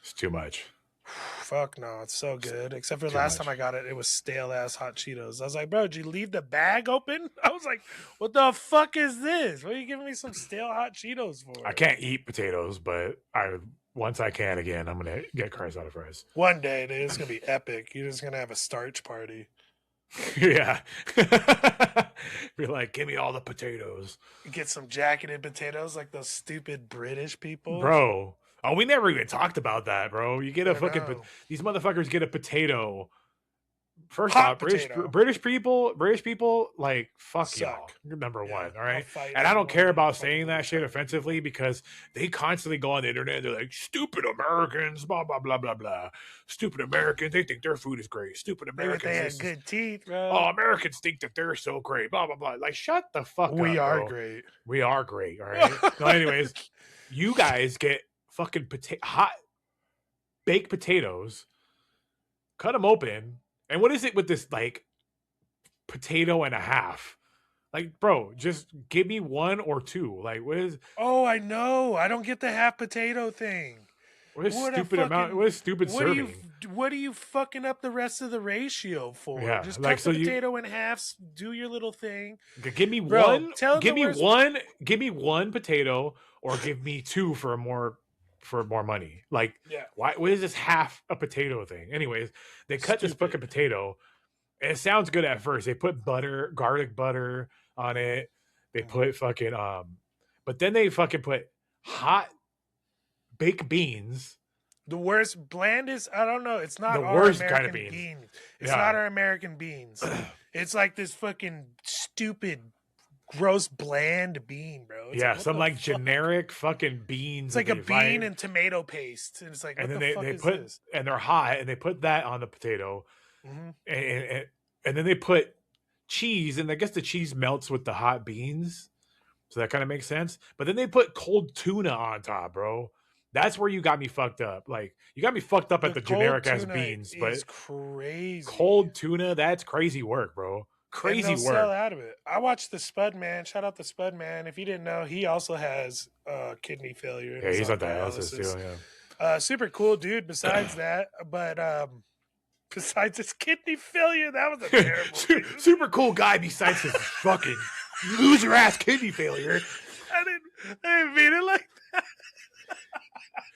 It's too much. Fuck no, it's so good. Except for last time I got it, it was stale ass hot Cheetos. I was like, bro, did you leave the bag open? I was like, what the fuck is this? What are you giving me some stale hot Cheetos for? I can't eat potatoes, but once I can again, I'm gonna get carne asada fries. One day, dude, it's gonna be epic. You're just gonna have a starch party. Yeah. Be like, give me all the potatoes. Get some jacketed potatoes like those stupid British people. Bro. Oh, we never even talked about that, bro. You get a fucking... These motherfuckers get a potato. First off, British people, like, fuck suck. Y'all. Number one, all right? And I don't care about saying that shit offensively because they constantly go on the internet and they're like, stupid Americans, blah, blah, blah, blah, blah. Stupid Americans, they think their food is great. Stupid Americans. They had good teeth, bro. Oh, Americans think that they're so great, blah, blah, blah. Like, shut the fuck up, We are bro. great. We are great, all right? So anyways, you guys get fucking hot baked potatoes, cut them open, and what is it with this like potato and a half? Like, bro, just give me one or two. Like, what is? Oh, I know. I don't get the half potato thing. What is stupid amount? What is stupid serving? What are you fucking up the rest of the ratio for? Yeah, just cut the potato in half. Do your little thing. Give me one. Give me one. Give me one potato, or give me two for more money. Like, why? What is this half a potato thing? Anyways, they cut this fucking potato. And it sounds good at first. They put butter, garlic butter on it. They put fucking but then they fucking put hot baked beans. The worst, blandest. I don't know. It's not the our worst American kind of beans. It's not our American beans. It's like this fucking stupid, gross, bland bean, bro. It's some like generic fucking beans. It's like a bean and tomato paste, and it's like, and then they put this? And they're hot, and they put that on the potato, and then they put cheese, and I guess the cheese melts with the hot beans, so that kind of makes sense. But then they put cold tuna on top, bro. That's where you got me fucked up. Like, you got me fucked up at the generic ass beans, but crazy. Cold tuna, that's crazy work, bro. Crazy work. Sell out of it. I watched the Spud Man. Shout out to Spud Man. If you didn't know, he also has kidney failure. Yeah, he's on dialysis too. Yeah. Super cool dude. Besides that, but besides his kidney failure, that was a terrible. Super cool guy. Besides his fucking loser ass kidney failure. I didn't mean it like that.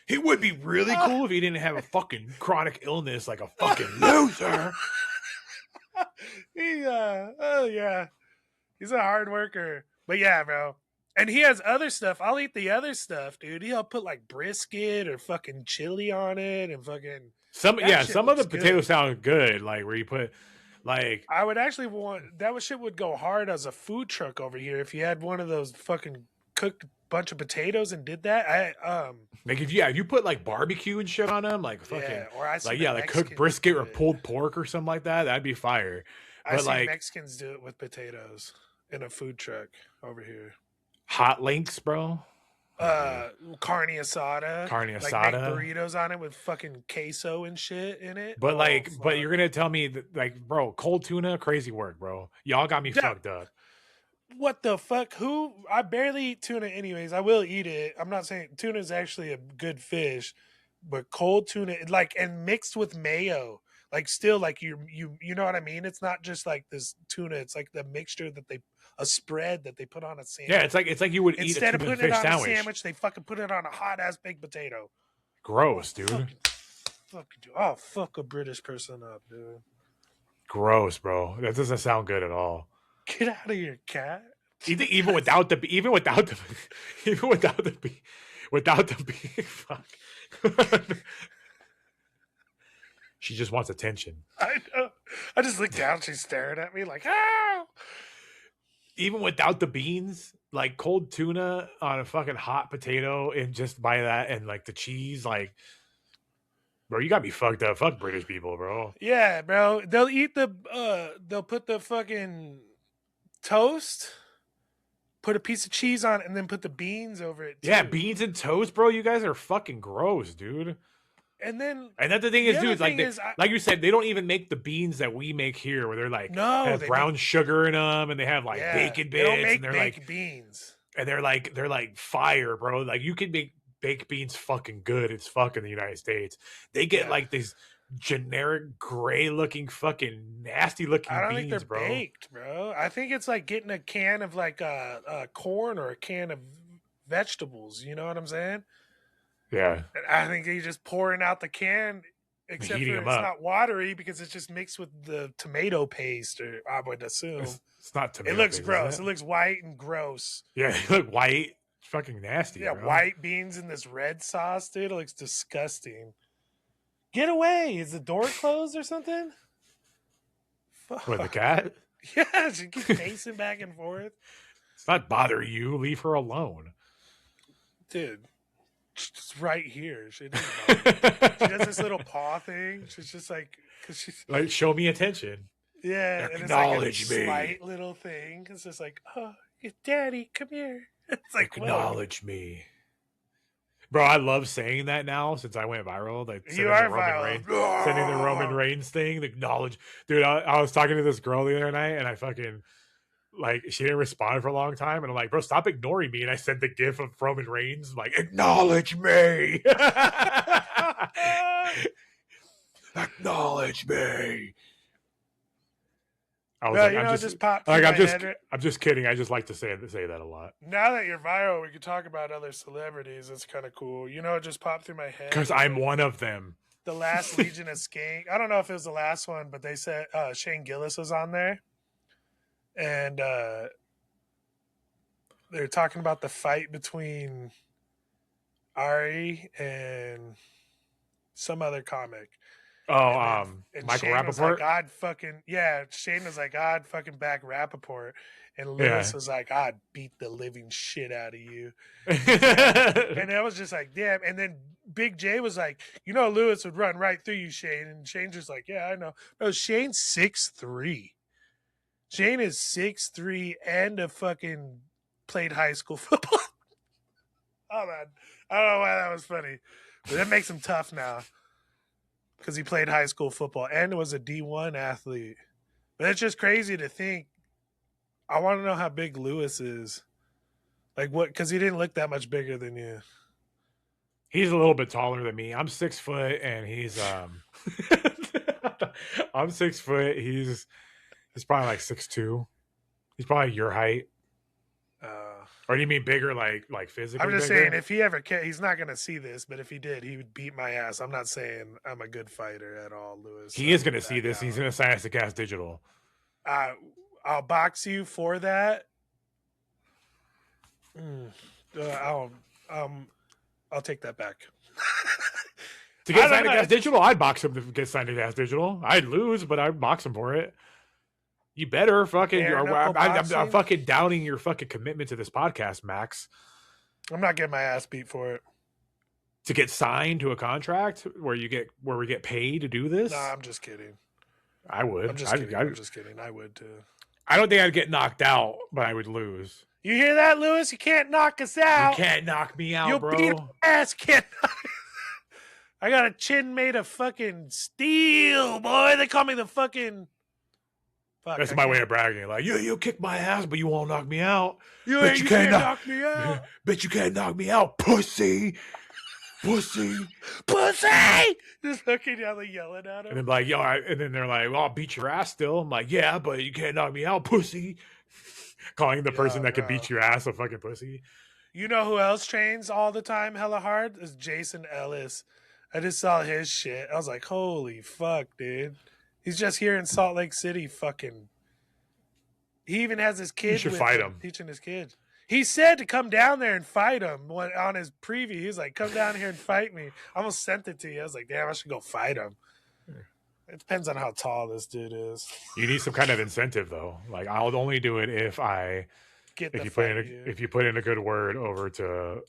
It would be really cool if he didn't have a fucking chronic illness like a fucking loser. He's a hard worker. But yeah, bro. And he has other stuff. I'll eat the other stuff, dude. He'll put like brisket or fucking chili on it and fucking some of the potatoes sound good. Like where you put like I would actually want that shit would go hard as a food truck over here if you had one of those fucking cooked bunch of potatoes and did that. Like if you put like barbecue and shit on them, like fucking like cooked brisket or pulled pork or something like that, that'd be fire. I see Mexicans do it with potatoes in a food truck over here. Hot links, bro. Carne asada. Like make burritos on it with fucking queso and shit in it. But but you're gonna tell me that, like, bro, cold tuna, crazy work, bro. Y'all got me fucked up. What the fuck? I barely eat tuna anyways. I will eat it. I'm not saying tuna is actually a good fish, but cold tuna, like, and mixed with mayo, like still like you know what I mean? It's not just like this tuna. It's like the mixture a spread that they put on a sandwich. Yeah, it's like you would eat instead a of putting it on a sandwich, they fucking put it on a hot ass baked potato. Gross, dude. I'll fuck a British person up, dude. Gross, bro. That doesn't sound good at all. Get out of here, cat. Even without the fuck. She just wants attention. I know. I just looked down. She's staring at me like, ah. Even without the beans, like cold tuna on a fucking hot potato, and just by that and like the cheese, like, bro, you got me fucked up. Fuck British people, bro. Yeah, bro. They'll eat they'll put the fucking toast, put a piece of cheese on it, and then put the beans over it, too. Yeah, beans and toast, bro. You guys are fucking gross, dude. And then, and that's the thing is, dude, like you said, they don't even make the beans that we make here, where they're like have brown sugar in them, and they have like bacon bits. They don't make and they're baked beans, and they're like fire, bro. Like you can make baked beans fucking good. It's fucking the United States. They get like these generic gray looking fucking nasty looking beans, I don't think they're baked, bro. I think it's like getting a can of like corn or a can of vegetables. You know what I'm saying? Yeah. And I think he's just pouring out the can, except for it's not watery because it's just mixed with the tomato paste, or I would assume. It's not tomato paste. It looks paste, gross. It looks white and gross. Yeah, it look white. It's fucking nasty. Yeah, bro. white beans in this red sauce, dude. It looks disgusting. Get away. Is the door closed or something? What, the cat? Yeah, she keeps pacing back and forth. It's not bothering you. Leave her alone. Dude. She's right here. She does this little paw thing. She's just like, cause she's like, show me attention. Yeah, acknowledge and it's like a me. slight little thing. It's just like, oh, daddy, come here. It's like, acknowledge me, bro. I love saying that now since I went viral. Like, you are viral. Sending the Roman Reigns thing. Acknowledge, dude. I was talking to this girl the other night, and I fucking. Like, she didn't respond for a long time, and I'm like, bro, stop ignoring me. And I sent the gif of Roman Reigns, like, acknowledge me. Acknowledge me. I was I'm just kidding. I just like to say that a lot. Now that you're viral, we could talk about other celebrities. It's kind of cool. You know, it just popped through my head. Because I'm one of them. The last Legion of Skank. I don't know if it was the last one, but they said Shane Gillis was on there. And they're talking about the fight between Ari and some other comic. Oh, and Michael Shane Rappaport? was like, Shane was like, I'd fucking back Rappaport. And Lewis was like, I'd beat the living shit out of you. And I was just like, damn. And then Big J was like, you know, Lewis would run right through you, Shane. And Shane's just like, yeah, I know. No, Shane's 6'3". Shane is 6'3" and a fucking played high school football. Oh, man. I don't know why that was funny. But that makes him tough now. Because he played high school football and was a D1 athlete. But it's just crazy to think. I want to know how big Lewis is. Like what? Because he didn't look that much bigger than you. He's a little bit taller than me. I'm 6 foot, and he's I'm 6 foot. He's probably like 6'2". He's probably your height. Or do you mean bigger, like physically? I'm just bigger? saying, if he ever can, he's not going to see this, but if he did, he would beat my ass. I'm not saying I'm a good fighter at all, Lewis. He is going to see this. He's going to sign us to Gas Digital. I'll box you for that. I'll take that back. To get signed to Gas Digital, I'd box him to get signed to Gas Digital. I'd lose, but I'd box him for it. You better fucking. I'm fucking doubting your fucking commitment to this podcast, Max. I'm not getting my ass beat for it. To get signed to a contract where we get paid to do this? No, I'm just kidding. I would. I'm just kidding. I would too. I don't think I'd get knocked out, but I would lose. You hear that, Lewis? You can't knock us out. You can't knock me out, bro. Beat our ass. Can't. I got a chin made of fucking steel, boy. They call me the fucking. That's my way of bragging. Like, you kick my ass, but you won't knock me out. You can't knock me out. Bet you can't knock me out, pussy. Pussy. Just fucking yelling at him. And then like, and then they're like, well, I'll beat your ass still. I'm like, yeah, but you can't knock me out, pussy. Calling the person that can beat your ass a fucking pussy. You know who else trains all the time hella hard? Is Jason Ellis. I just saw his shit. I was like, holy fuck, dude. He's just here in Salt Lake City fucking. He even has his kids with fight him, teaching his kids. He said to come down there and fight him on his preview. He was like, come down here and fight me. I almost sent it to you. I was like, damn, I should go fight him. It depends on how tall this dude is. You need some kind of incentive, though. Like, I'll only do it if you put in a good word over to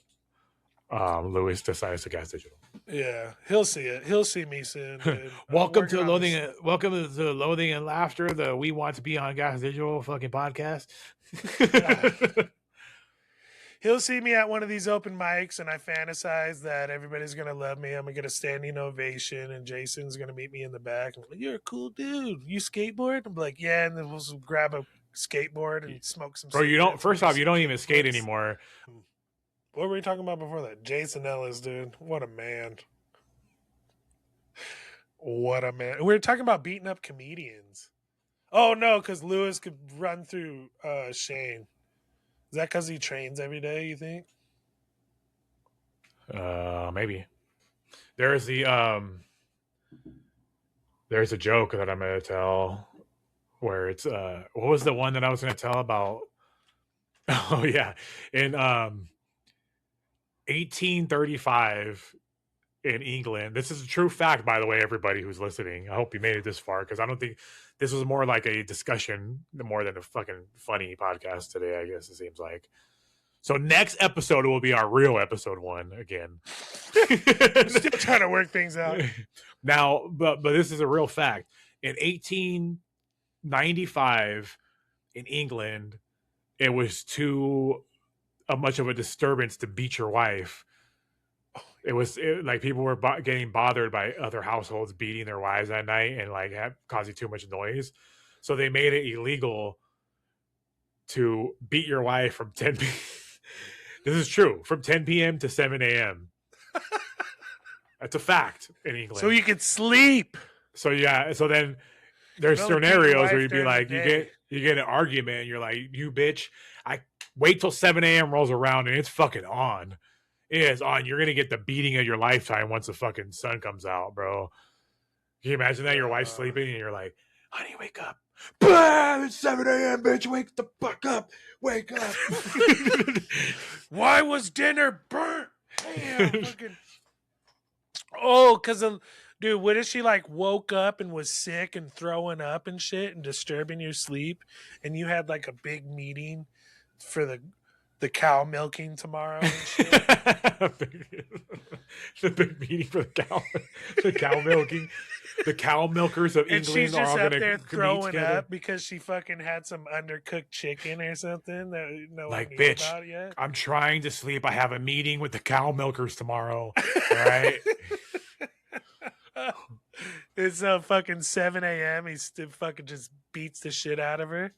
Louis decides to Gas Digital. Yeah, he'll see it. He'll see me soon. Dude. Welcome to Loathing and Laughter, the We Want to Be on Gas Digital fucking podcast. He'll see me at one of these open mics, and I fantasize that everybody's gonna love me. I'm gonna get a standing ovation, and Jason's gonna meet me in the back. I'm like, "You're a cool dude. You skateboard?" I'm like, "Yeah," and then we'll grab a skateboard and smoke some. Bro, you don't. First off, you don't even skate anymore. What were we talking about before that? Jason Ellis, dude. What a man. What a man. We were talking about beating up comedians. Oh, no, because Lewis could run through Shane. Is that because he trains every day, you think? Maybe. There's a joke that I'm going to tell where it's, what was the one that I was going to tell about? Oh, yeah. In 1835 in England, this is a true fact, by the way, everybody who's listening. I hope you made it this far, because I don't think this was more like a discussion more than a fucking funny podcast today, I guess it seems like. So next episode will be our real episode 1 again. Still trying to work things out. Now, but this is a real fact. In 1895 in England, it was too much of a disturbance to beat your wife. It was like people were getting bothered by other households beating their wives at night and like causing too much noise. So they made it illegal to beat your wife from 10 p.m. This is true. From 10 p.m. to 7 a.m. That's a fact in England. So you could sleep. So yeah. So then there's scenarios where you'd be like, you get an argument and you're like, you bitch, I wait till 7 a.m. rolls around and it's fucking on. It is on. You're gonna get the beating of your lifetime once the fucking sun comes out, bro. Can you imagine that? Your wife's sleeping and you're like, honey, wake up. Bam! It's 7 a.m., bitch. Wake the fuck up. Wake up. Why was dinner burnt? Damn, fucking... Oh, because of... Dude, what if she like woke up and was sick and throwing up and shit and disturbing your sleep, and you had like a big meeting for the cow milking tomorrow and shit? The big meeting for the cow milking. The cow milkers of and England she's just are all up going there to throwing up because she fucking had some undercooked chicken or something that no like, one knew bitch, about yet. I'm trying to sleep. I have a meeting with the cow milkers tomorrow. All right. It's fucking 7 a.m. He still fucking just beats the shit out of her.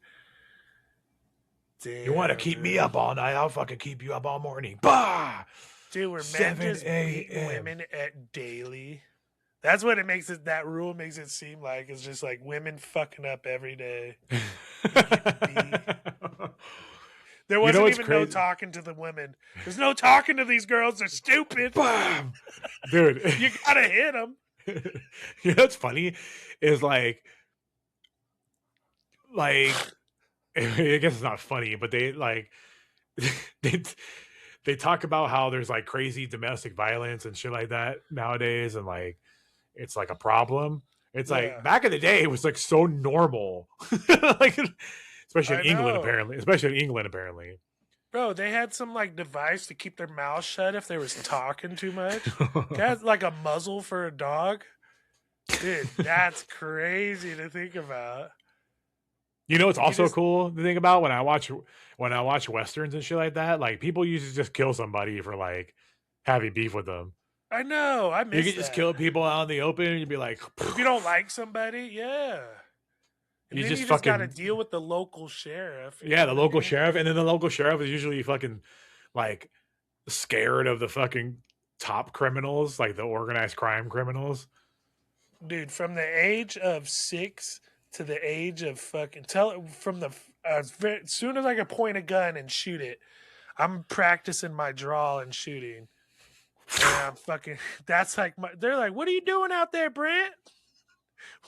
Damn, you want to keep me up all night? I'll fucking keep you up all morning. Bah! Dude, we're men just beating women at daily. That's what it makes it. That rule makes it seem like it's just like women fucking up every day. There wasn't even no talking to the women. There's no talking to these girls. They're stupid. Bam! Dude, you gotta hit them. You know what's funny is like I guess it's not funny, but they like they talk about how there's like crazy domestic violence and shit like that nowadays, and like it's like a problem. It's like back in the day, it was like so normal, like especially in England apparently. Bro, they had some like device to keep their mouth shut if they was talking too much. That's like a muzzle for a dog. Dude, that's crazy to think about. You know, it's also cool to think about when I watch westerns and shit like that. Like people used to just kill somebody for like having beef with them. I know. I miss. You could just kill people out in the open, and you'd be like, if you don't like somebody, yeah. And you just got to deal with the local sheriff. Yeah, the local sheriff, and then the local sheriff is usually fucking like scared of the fucking top criminals, like the organized crime criminals. Dude, from the age of 6 to the age of fucking as soon as I could point a gun and shoot it, I'm practicing my draw and shooting. And I'm fucking. That's like they're like, "What are you doing out there, Brent?"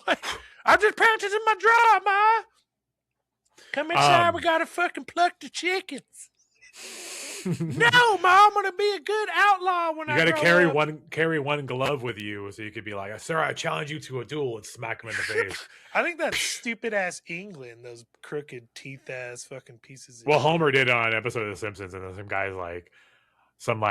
Like, I'm just practicing my draw, ma. Come inside. We gotta fucking pluck the chickens. No, ma, I'm gonna be a good outlaw when I. You gotta carry one glove with you, so you could be like, "Sir, I challenge you to a duel," and smack him in the face. I think that's stupid ass England. Those crooked teeth ass fucking pieces. Well, Homer did on an episode of The Simpsons, and then some guys some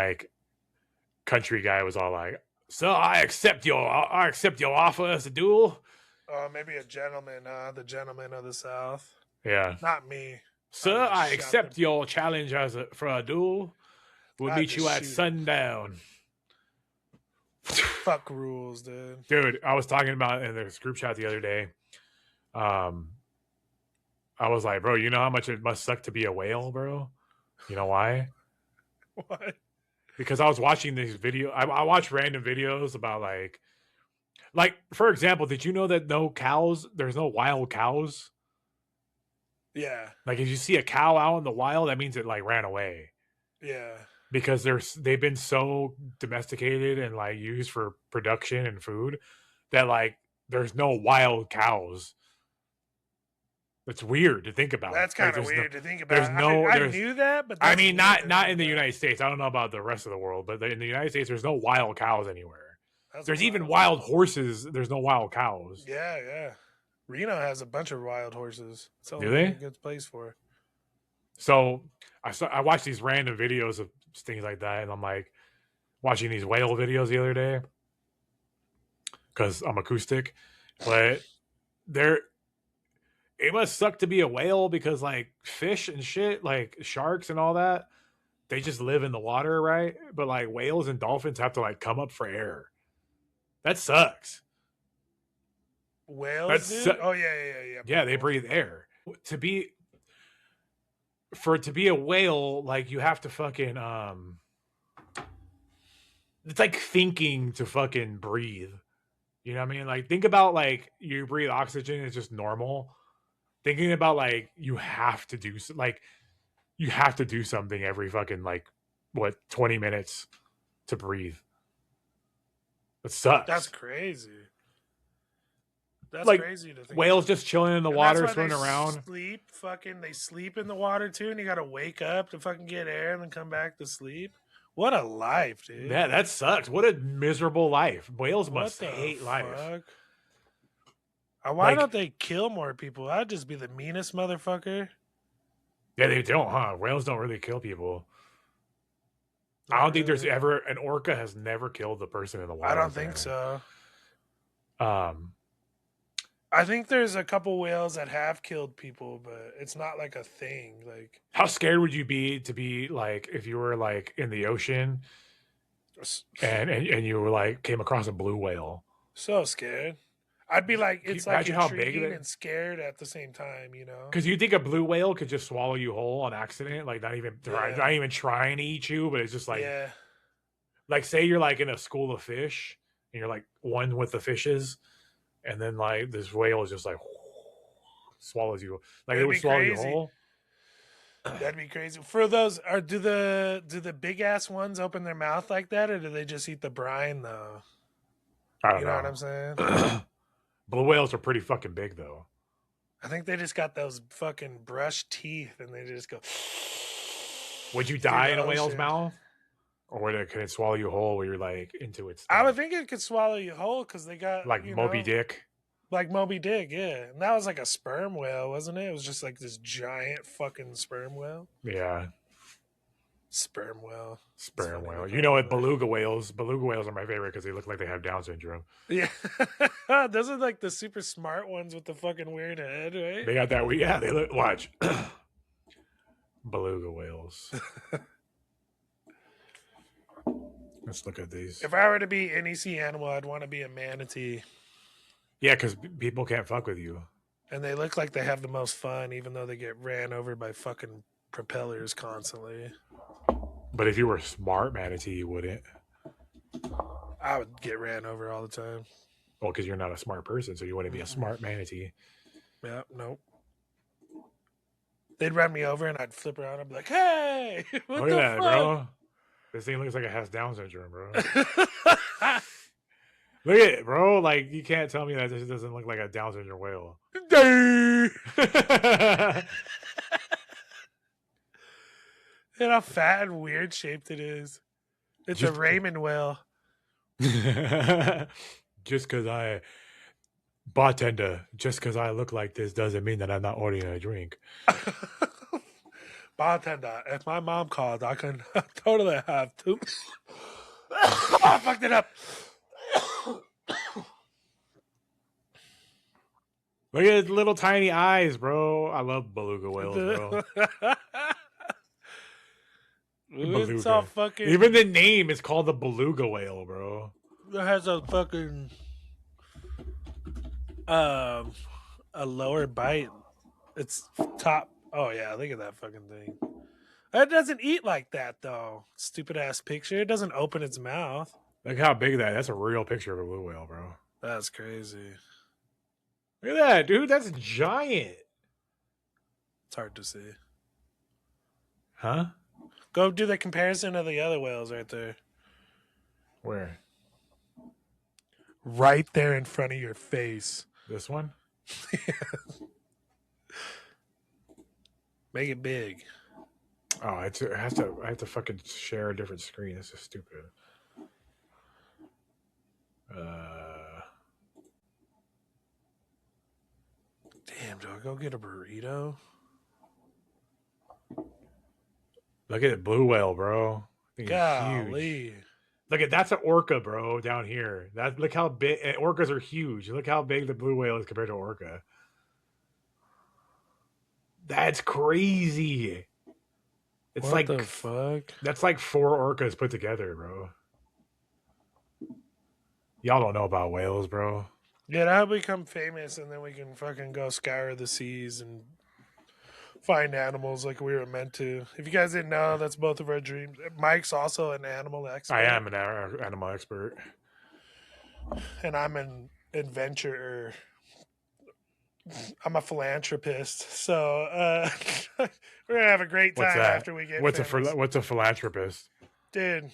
country guy was all like, "So I accept your offer as a duel." Oh, maybe a gentleman, the gentleman of the South. Yeah, not me. Sir, I accept your challenge for a duel. We'll meet you at sundown. Fuck rules, dude. Dude, I was talking about in this group chat the other day. I was like, bro, you know how much it must suck to be a whale, bro? You know why? What? Because I was watching these videos. I watch random videos about like, for example, did you know that there's no wild cows? Yeah. Like, if you see a cow out in the wild, that means it like ran away. Yeah. Because they've been so domesticated and like used for production and food that like there's no wild cows. It's weird to think about. That's kind of weird to think about. I knew that, but I mean, not in the United States. I don't know about the rest of the world, but in the United States, there's no wild cows anywhere. There's even wild horses. There's no wild cows. Yeah, yeah. Reno has a bunch of wild horses. So do they? A good place for it. So I watched these random videos of things like that, and I'm like watching these whale videos the other day because I'm acoustic, but it must suck to be a whale because like fish and shit, like sharks and all that, they just live in the water, right? But like whales and dolphins have to like come up for air. That sucks. Whales, oh yeah. Yeah, they breathe air. To be a whale, like you have to fucking it's like thinking to fucking breathe. You know what I mean? Like think about like you breathe oxygen, it's just normal. Thinking about like you have to do something every fucking 20 minutes to breathe. It sucks. That's crazy. That's like, crazy to think. Whales just chilling in the water, swimming around. They sleep in the water too, and you got to wake up to fucking get air and then come back to sleep. What a life, dude. Yeah, that sucks. What a miserable life. Whales must hate life. Why don't they kill more people? I'd just be the meanest motherfucker. Yeah, they don't, huh? Whales don't really kill people. I don't think there's ever an orca has never killed the person in the water. I don't think so. I think there's a couple whales that have killed people, but it's not like a thing. Like, how scared would you be to be like if you were like in the ocean and you were like came across a blue whale? So scared. I'd be like, it's like intriguing and scared at the same time, you know? Because you think a blue whale could just swallow you whole on accident, like not even trying to eat you, but it's just like, like say you're like in a school of fish and you're like one with the fishes, and then like this whale is just like swallows you, like it would swallow you whole. That'd be crazy. For those, do the big ass ones open their mouth like that, or do they just eat the brine though? I don't know. You know what I'm saying? Blue whales are pretty fucking big, though. I think they just got those fucking brush teeth, and they just go. Would you die in a whale's mouth, or can it swallow you whole? Where you're like into its? I would think it could swallow you whole because they got like Moby Dick. Like Moby Dick, yeah. And that was like a sperm whale, wasn't it? It was just like this giant fucking sperm whale. Yeah. Sperm whale. You know what? Beluga whales are my favorite because they look like they have Down syndrome. Yeah. Those are like the super smart ones with the fucking weird head, right? They got that. Yeah, they look. Watch. Beluga whales. Let's look at these. If I were to be any sea animal, I'd want to be a manatee. Yeah, because people can't fuck with you. And they look like they have the most fun, even though they get ran over by fucking propellers constantly. But if you were a smart manatee, you wouldn't. I would get ran over all the time. Well, because you're not a smart person, so you wouldn't be a smart manatee. Yeah, nope. They'd run me over and I'd flip around and be like, hey, what the fuck? Bro. This thing looks like it has Down syndrome, bro. Look at it, bro. Like, you can't tell me that this doesn't look like a Down syndrome whale. And how fat and weird shaped it is. It's a Raymond whale. Just because I... Bartender, just because I look like this doesn't mean that I'm not ordering a drink. Bartender, if my mom called, I can totally have two. I fucked it up. Look at his little tiny eyes, bro. I love beluga whales, bro. It's all fucking... Even the name is called the beluga whale, bro. It has a fucking... a lower bite. It's top. Oh yeah, look at that fucking thing. It doesn't eat like that though. Stupid ass picture. It doesn't open its mouth. Look how big that's a real picture of a blue whale, bro. That's crazy. Look at that, dude. That's giant. It's hard to see. Huh? Go do the comparison of the other whales right there. Where? Right there in front of your face. This one? Make it big. Oh, I have to fucking share a different screen. This is stupid. Damn, do I go get a burrito? Look at it, blue whale, bro. Golly. Huge. Look at that's an orca, bro, down here. Look how big orcas are huge. Look how big the blue whale is compared to orca. That's crazy. It's what like the fuck? That's like 4 orcas put together, bro. Y'all don't know about whales, bro. Yeah, that'll become famous, and then we can fucking go scour the seas and find animals like we were meant to. If you guys didn't know, that's both of our dreams. Mike's also an animal expert. I am an animal expert. And I'm an adventurer. I'm a philanthropist. So we're going to have a great time after we get What's famous. What's a philanthropist? Dude,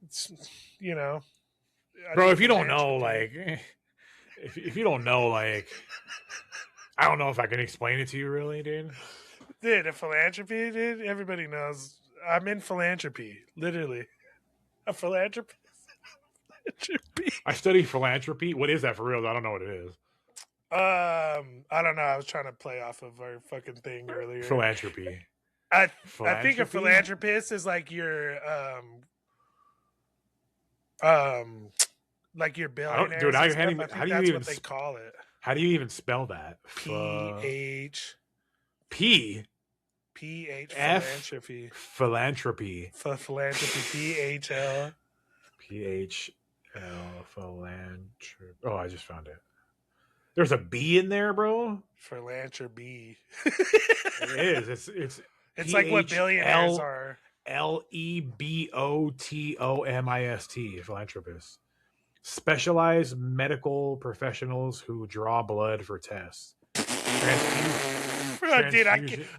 it's, you know. Bro, if you don't know, like... If you don't know, like... I don't know if I can explain it to you, really, dude. Dude, a philanthropy, dude, everybody knows. I'm in philanthropy, literally. A philanthropist. Philanthropy. I study philanthropy. What is that for real? I don't know what it is. I don't know. I was trying to play off of our fucking thing earlier. Philanthropy. I think a philanthropist is like your like your billionaires. Dude, how do you even what they call it? How do you even spell that? PH philanthropy. Philanthropy. Philanthropy. PHL. Philanthropy. Oh, I just found it. There's a B in there, bro. Philanthropy. It is. It's like what billionaires are. LEBOTOMIST. Philanthropist. Specialized medical professionals who draw blood for tests. Dude,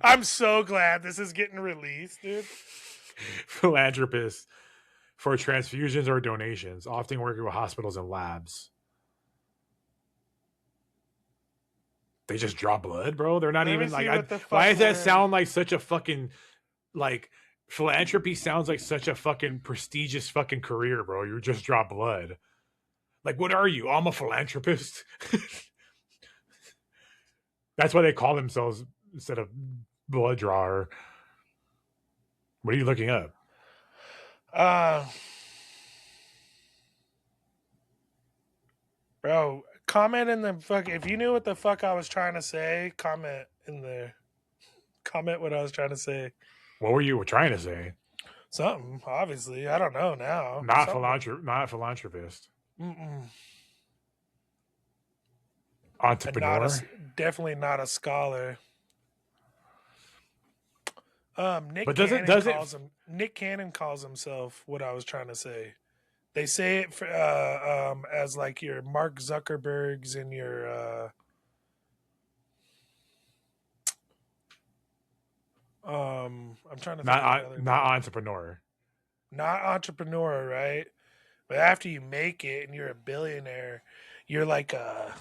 I'm so glad this is getting released, dude. Philanthropists for transfusions or donations, often working with hospitals and labs. They just draw blood, bro. They're not even like. Why does that sound like such a fucking like? Philanthropy sounds like such a fucking prestigious fucking career, bro. You just draw blood. Like, what are you? I'm a philanthropist. That's why they call themselves instead of blood drawer. What are you looking up? Bro, comment in the fuck. If you knew what the fuck I was trying to say, comment in there. Comment what I was trying to say. What were you trying to say? Something, obviously. I don't know now. Not philanthropist. Entrepreneur. Definitely not a scholar. Nick Cannon calls himself what I was trying to say. They say it for, as like your Mark Zuckerbergs and your I'm trying to think not entrepreneur. not entrepreneur, right? But after you make it and you're a billionaire, you're like a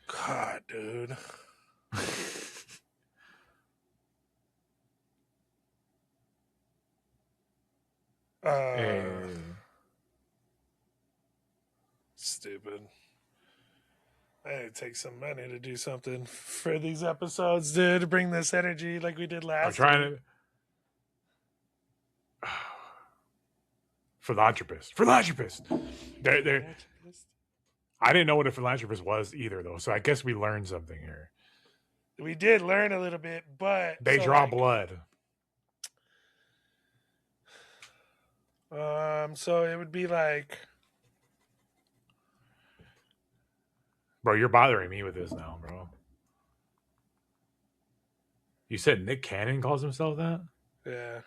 God, dude. Hey. Stupid. I need to take some money to do something for these episodes, dude, to bring this energy like we did last I'm trying to. Philanthropist. They're, I didn't know what a philanthropist was either, though. So I guess we learned something here. We did learn a little bit, but they draw blood. So it would be like, bro, you're bothering me with this now, bro. You said Nick Cannon calls himself that? Yeah.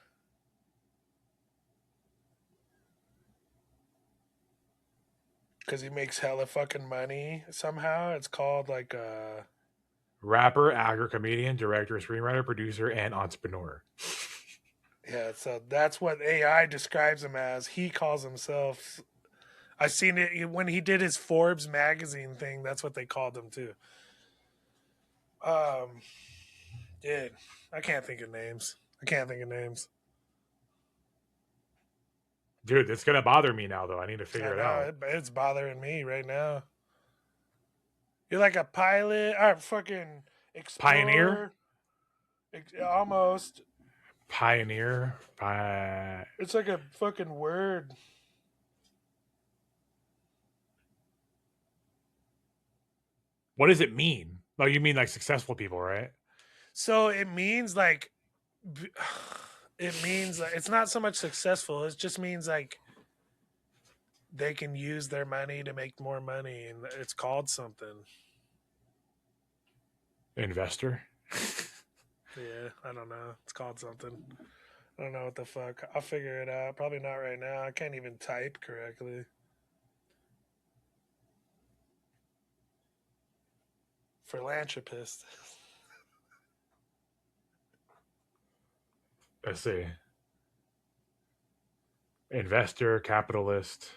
Because he makes hella fucking money somehow. It's called like a rapper, actor, comedian, director, screenwriter, producer, and entrepreneur. Yeah, so that's what AI describes him as. He calls himself. I seen it when he did his Forbes magazine thing. That's what they called him too. Dude, I can't think of names. Dude, it's gonna bother me now, though. I need to figure it out. It's bothering me right now. You're like a pilot, or fucking explorer. Pioneer? Almost. Pioneer? It's like a fucking word. What does it mean? Oh, you mean like successful people, right? So it means like, it's not so much successful. It just means like they can use their money to make more money, and it's called something. Investor? Yeah, I don't know. It's called something. I don't know what the fuck. I'll figure it out. Probably not right now. I can't even type correctly. Philanthropist. Let's see. Investor, capitalist.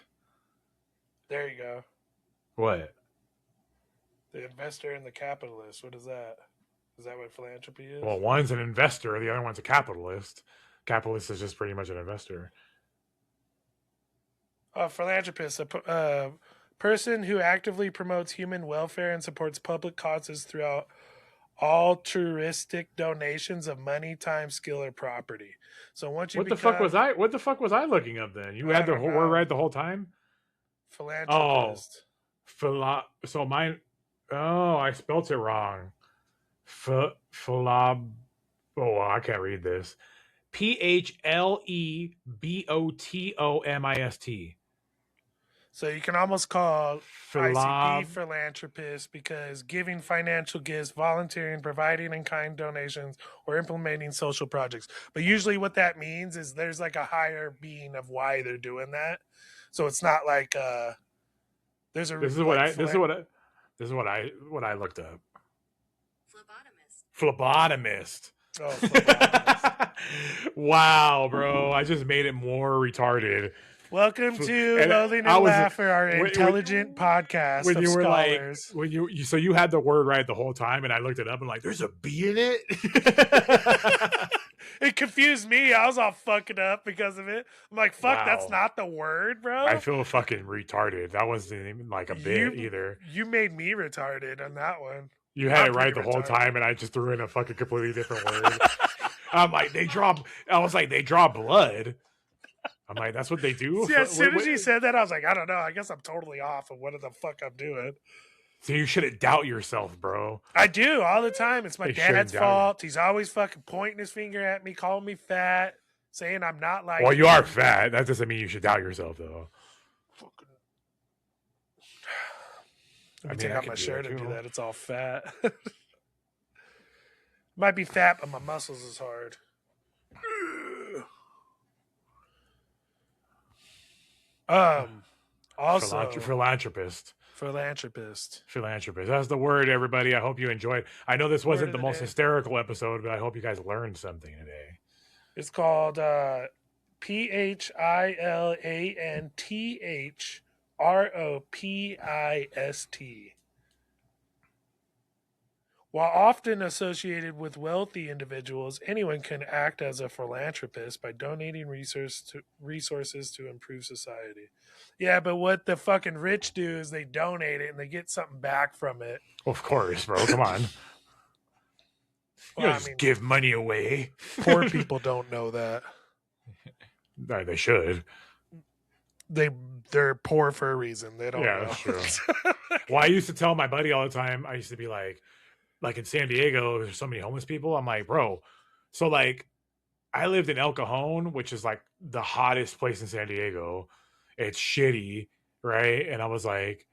There you go. What? The investor and the capitalist. What is that? Is that what philanthropy is? Well, one's an investor, the other one's a capitalist. Capitalist is just pretty much an investor. A philanthropist, a person who actively promotes human welfare and supports public causes throughout altruistic donations of money, time, skill, or property. So once you What the fuck was I looking up then? You had the whole word right the whole time? Philanthropist. So mine. Oh, I spelt it wrong. Philab. Oh, I can't read this. PHLEBOTOMIST. So you can almost call ICP philanthropist because giving financial gifts, volunteering, providing in-kind donations, or implementing social projects. But usually what that means is there's like a higher being of why they're doing that. So it's not like there's a. This is what I looked up. Phlebotomist. Oh, phlebotomist. Wow, bro! I just made it more retarded. Welcome to Loathing and Laughter, our intelligent podcast when of you were scholars. Like, so you had the word right the whole time, and I looked it up and like, there's a B in it. It confused me. I was all fucking up because of it. I'm like, fuck, wow. That's not the word, bro. I feel fucking retarded. That wasn't even like a bit either. You made me retarded on that one. You had it right the whole time, and I just threw in a fucking completely different word. I'm like, they draw blood. I'm like, that's what they do? Yeah, as soon as you said that, I was like, I don't know. I guess I'm totally off of what the fuck I'm doing. So you shouldn't doubt yourself, bro. I do all the time. It's my dad's fault. He's always fucking pointing his finger at me, calling me fat, saying I'm not like. Well, you are fat. That doesn't mean you should doubt yourself, though. Let me take off my shirt and do that. It's all fat. Might be fat, but my muscles is hard. Also philanthropist. That's the word, everybody. I hope you enjoyed. I know this wasn't the most hysterical episode, but I hope you guys learned something today. It's called PHILANTHROPIST. While often associated with wealthy individuals, anyone can act as a philanthropist by donating resources to improve society. Yeah, but what the fucking rich do is they donate it and they get something back from it. Of course, bro. Come on. Well, You don't just give money away. Poor people don't know that. They should. They're poor for a reason. They don't know. That's true. Well, I used to tell my buddy all the time, I used to be like in San Diego, there's so many homeless people. I'm like, bro, so like I lived in El Cajon, which is like the hottest place in San Diego. It's shitty, right? And I was like,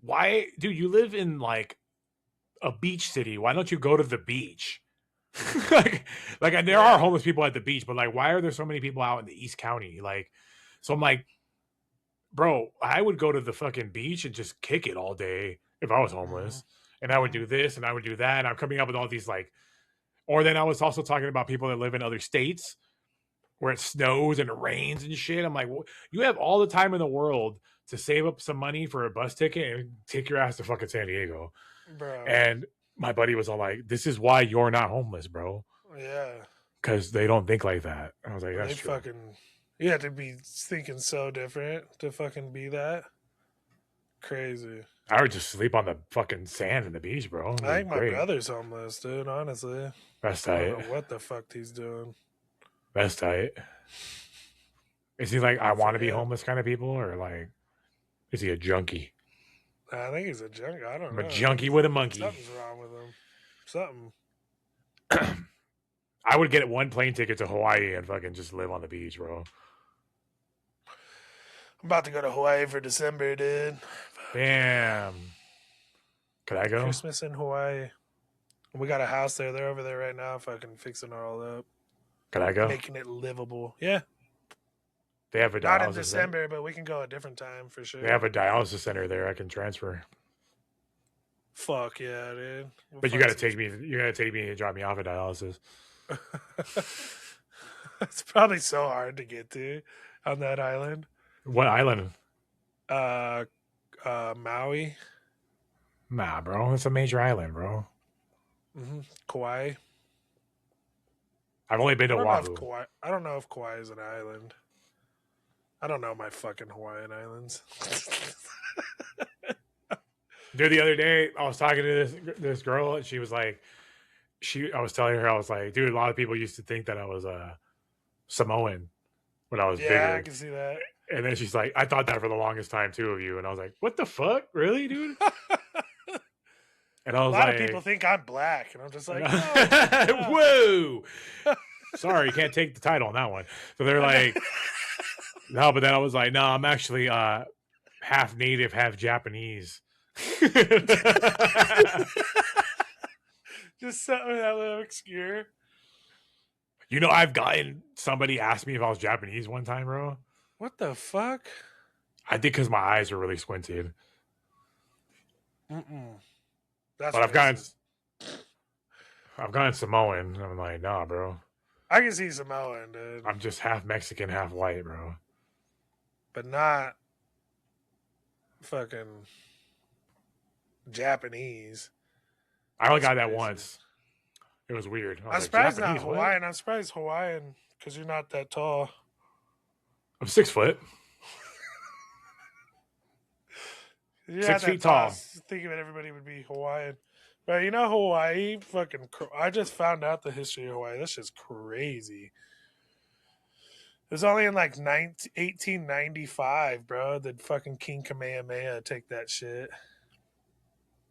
why, dude, you live in like a beach city. Why don't you go to the beach? And there are homeless people at the beach, but like, why are there so many people out in the East County? Like, so I'm like, bro, I would go to the fucking beach and just kick it all day if I was homeless. And I would do this and I would do that. And I'm coming up with all these like, or then I was also talking about people that live in other states where it snows and it rains and shit. I'm like, well, you have all the time in the world to save up some money for a bus ticket and take your ass to fucking San Diego. Bro. And my buddy was all like, this is why you're not homeless, bro. Yeah. Because they don't think like that. I was like, that's true. You have to be thinking so different to fucking be that. Crazy. I would just sleep on the fucking sand in the beach, bro. I think my brother's homeless, dude, honestly. That's tight. I don't know what the fuck he's doing. That's tight. Is he like, I want to be homeless kind of people? Or like, is he a junkie? I think he's a junkie. I don't know. A junkie with a monkey. Something's wrong with him. Something. I would get one plane ticket to Hawaii and fucking just live on the beach, bro. I'm about to go to Hawaii for December, dude. Damn. Could I go? Christmas in Hawaii. We got a house there. They're over there right now, fucking fixing it all up. Could I go? Making it livable. Yeah. They have a dialysis Not in December, but we can go a different time for sure. They have a dialysis center there. I can transfer. Fuck yeah, dude. But you gotta take me. You gotta take me and drop me off at dialysis. It's probably so hard to get to on that island. What island? Maui. Nah, bro. It's a major island, bro. Kauai. I've only been to Oahu. I don't know if Kauai is an island. I don't know my fucking Hawaiian islands. Dude, the other day I was talking to this girl and she was like, I was telling her, I was like, dude, a lot of people used to think that I was Samoan when I was bigger. Yeah, I can see that. And then she's like, I thought that for the longest time too of you. And I was like, what the fuck? Really, dude? And I was like, a lot of people think I'm black. And I'm just like, no. Whoa. Sorry, you can't take the title on that one. So they're like, no, but then I was like, no, I'm actually half native, half Japanese. Just something that little obscure. You know, I've gotten somebody asked me if I was Japanese one time, bro. What the fuck? I think because my eyes are really squinted. That's but I've gotten Samoan. I'm like, nah, bro. I can see Samoan, dude. I'm just half Mexican, half white, bro. But not fucking Japanese. I only got that once. It was weird. I'm surprised not Hawaiian. I'm surprised Hawaiian because you're not that tall. I'm 6 foot. 6 feet tall. Thinking that everybody would be Hawaiian. But you know, Hawaii, I just found out the history of Hawaii. That's just crazy. It was only in like 1895, bro, that fucking King Kamehameha take that shit.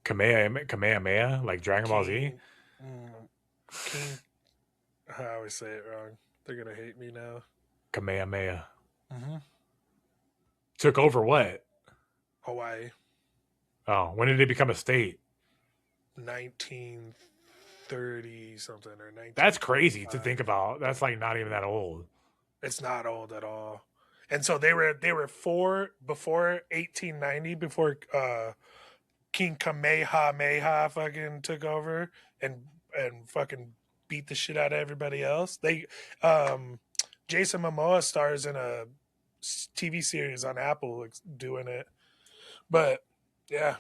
Kamehameha? Like Dragon Ball Z? King. I always say it wrong. They're going to hate me now. Kamehameha. Took over what? Hawaii. Oh, when did it become a state? 1930 something or 19. That's crazy to think about. That's like not even that old. It's not old at all. And so they were before 1890, before King Kamehameha fucking took over and fucking beat the shit out of everybody else. Jason Momoa stars in a TV series on Apple doing it. But yeah,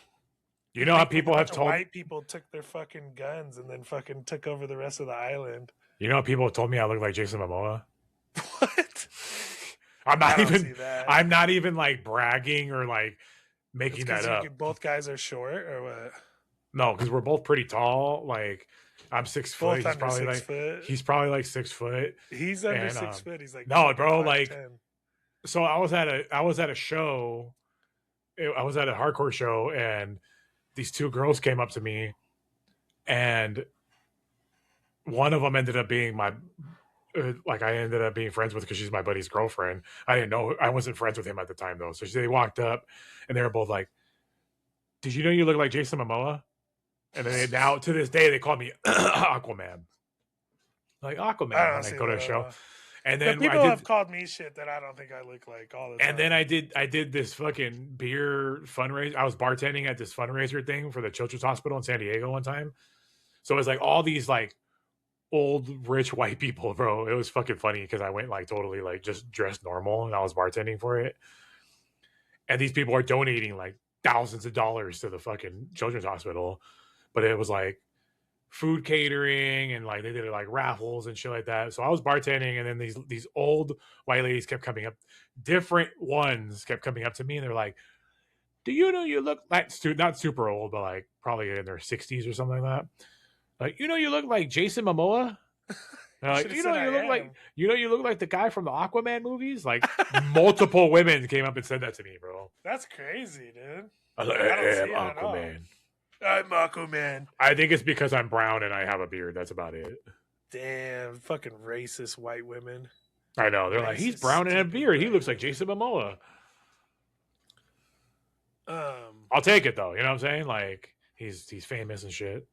you know how people have told white people took their fucking guns and then fucking took over the rest of the island. You know how people have told me I look like Jason Momoa? What? I'm not even like bragging or like making that up. Both guys are short or what? No, because we're both pretty tall. Like I'm 6 foot. He's probably like 6 foot. He's under 6 foot. He's like no, bro. Like 10. So I was at a show. I was at a hardcore show, and these two girls came up to me, and one of them ended up being I ended up being friends with because she's my buddy's girlfriend. I didn't know, I wasn't friends with him at the time though. So they walked up, and they were both like, "Did you know you look like Jason Momoa?" And then now to this day they call me Aquaman. Like Aquaman when I go to a show. And then people have called me shit that I don't think I look like all the time. And then I did this fucking beer fundraiser. I was bartending at this fundraiser thing for the Children's Hospital in San Diego one time. So it was like all these like old rich white people, bro. It was fucking funny because I went like totally like just dressed normal and I was bartending for it. And these people are donating like thousands of dollars to the fucking Children's Hospital. But it was like food catering and like they did like raffles and shit like that. So I was bartending, and then these old white ladies kept coming up. Different ones kept coming up to me, and they're like, "Do you know you look like not super old, but like probably in their 60s or something like that? Like, you know, you look like Jason Momoa." Like, you look like the guy from the Aquaman movies. Like multiple women came up and said that to me, bro. That's crazy, dude. I was like, "Hey, I'm Aquaman." I'm Aquaman. I think it's because I'm brown and I have a beard. That's about it. Damn, fucking racist white women. I know. They're like, he's brown and a beard. He looks like Jason Momoa. I'll take it though. You know what I'm saying? Like he's famous and shit.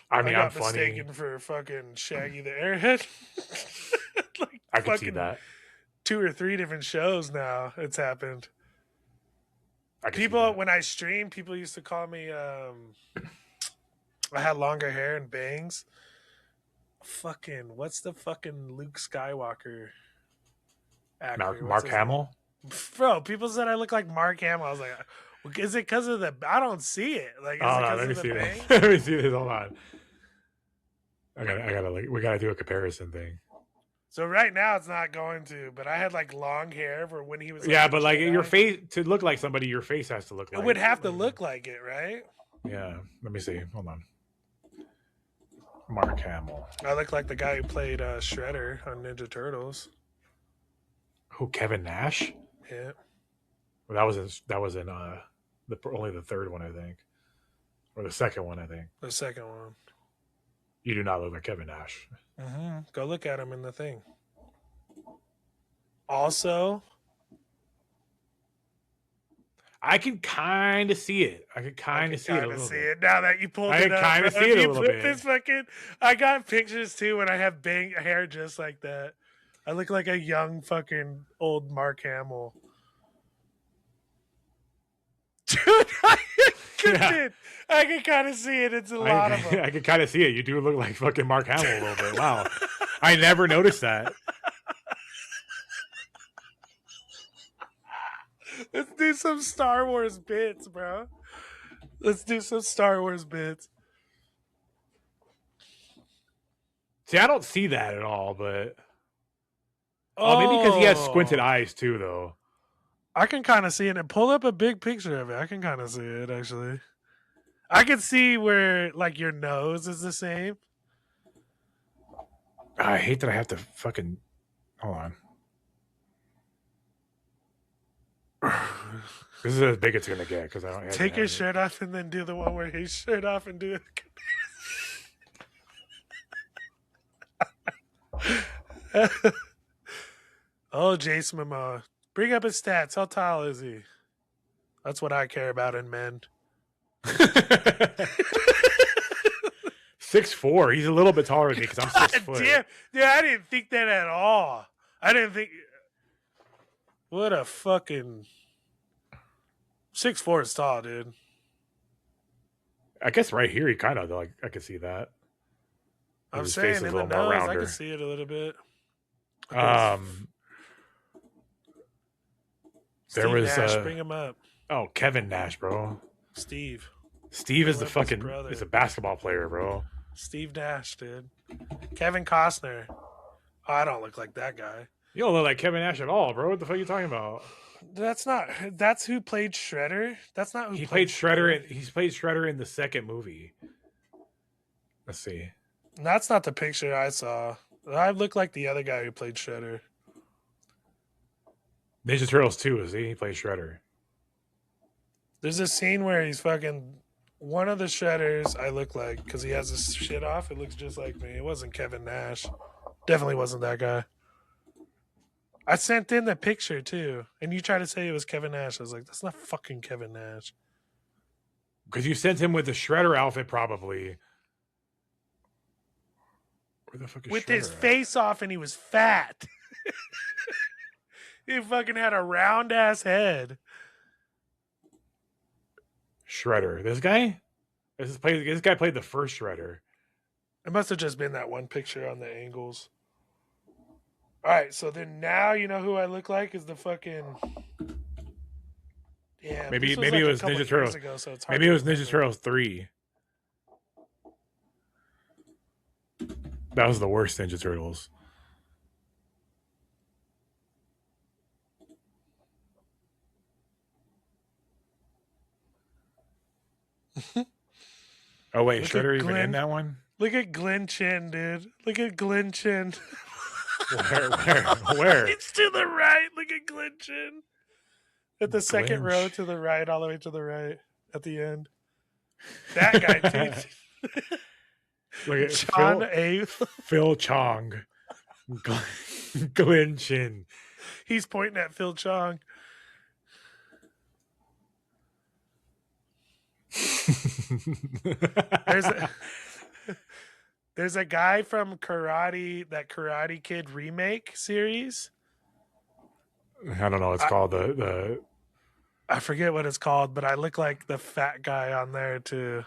I mean, I'm funny. Mistaken for fucking Shaggy the Airhead. Like, I can see that. 2 or 3 different shows now. It's happened. People, when I stream, people used to call me. I had longer hair and bangs. Fucking, what's the fucking Luke Skywalker actor? Mark Hamill? Bro, people said I look like Mark Hamill. I was like, is it because of the? I don't see it. Like, is it because of the bangs? Let me see this. Hold on. We gotta do a comparison thing. So right now it's not going to, but I had like long hair for when he was. Like, yeah, but like your face to look like somebody, your face has to look like. It would have to look like it, right? Yeah. Let me see. Hold on. Mark Hamill. I look like the guy who played Shredder on Ninja Turtles. Who? Kevin Nash? Yeah. Well, that was in only the third one, I think, or the second one, I think. The second one. You do not look like Kevin Nash. Mm-hmm. Go look at him in the thing. Also, I can kind of see it. I can kind of see it a little bit. Now that you pulled it up. I kind of see it a little bit. This fucking, I got pictures too when I have bang hair just like that. I look like a young fucking old Mark Hamill. Dude, I can kind of see it. It's a lot of them. I can kind of see it. You do look like fucking Mark Hamill a little bit. Wow. I never noticed that. Let's do some Star Wars bits, bro. Let's do some Star Wars bits. See, I don't see that at all, but... maybe because he has squinted eyes too, though. I can kind of see it. And pull up a big picture of it. I can kind of see it, actually. I can see where, like, your nose is the same. I hate that I have to fucking... Hold on. This is as big as it's going to get, because I don't have Take your shirt off and then do the one where his shirt off and do it. Oh, Jason Momoa. Bring up his stats. How tall is he? That's what I care about in men. 6'4". He's a little bit taller than me because I'm 6 foot. Damn. Dude, I didn't think that at all. I didn't think... What a fucking... 6'4" is tall, dude. I guess right here, he kind of, like, I can see that. I'm saying in the nose, I can see it a little bit. Steve there was Nash, bring him up. Kevin Nash, bro. Steve is is a basketball player, bro. Steve Nash, dude. Kevin Costner. Oh, I don't look like that guy. You don't look like Kevin Nash at all, bro. What the fuck are you talking about? That's who played Shredder. That's not who he played Shredder. He's played Shredder in the second movie. Let's see. That's not the picture I saw. I look like the other guy who played Shredder. Ninja Turtles 2, is he played Shredder. There's a scene where he's fucking one of the Shredders I look like because he has this shit off. It looks just like me. It wasn't Kevin Nash. Definitely wasn't that guy. I sent in the picture too, and you tried to say it was Kevin Nash. I was like, that's not fucking Kevin Nash. Because you sent him with the Shredder outfit, probably. Where the fuck is with Shredder his at? face off, and he was fat. He fucking had a round ass head. Shredder. This guy? This guy played the first Shredder. It must have just been that one picture on the angles. All right, so then now you know who I look like is the fucking. Yeah, maybe like it was Ninja Turtles. Ago, so it's hard maybe it was Ninja Turtles 3. That was the worst Ninja Turtles. Oh wait, Look Shredder even in that one? Look at Glenn Chin, dude. Look at Glenn Chin. Where? It's to the right. Look at Glenn Chin. At the second row to the right, all the way to the right at the end. That guy, dude. Look at John Phil Chong. Glenn Chin. He's pointing at Phil Chong. There's a guy from that Karate Kid remake series. I don't know. It's called the. I forget what it's called, but I look like the fat guy on there too.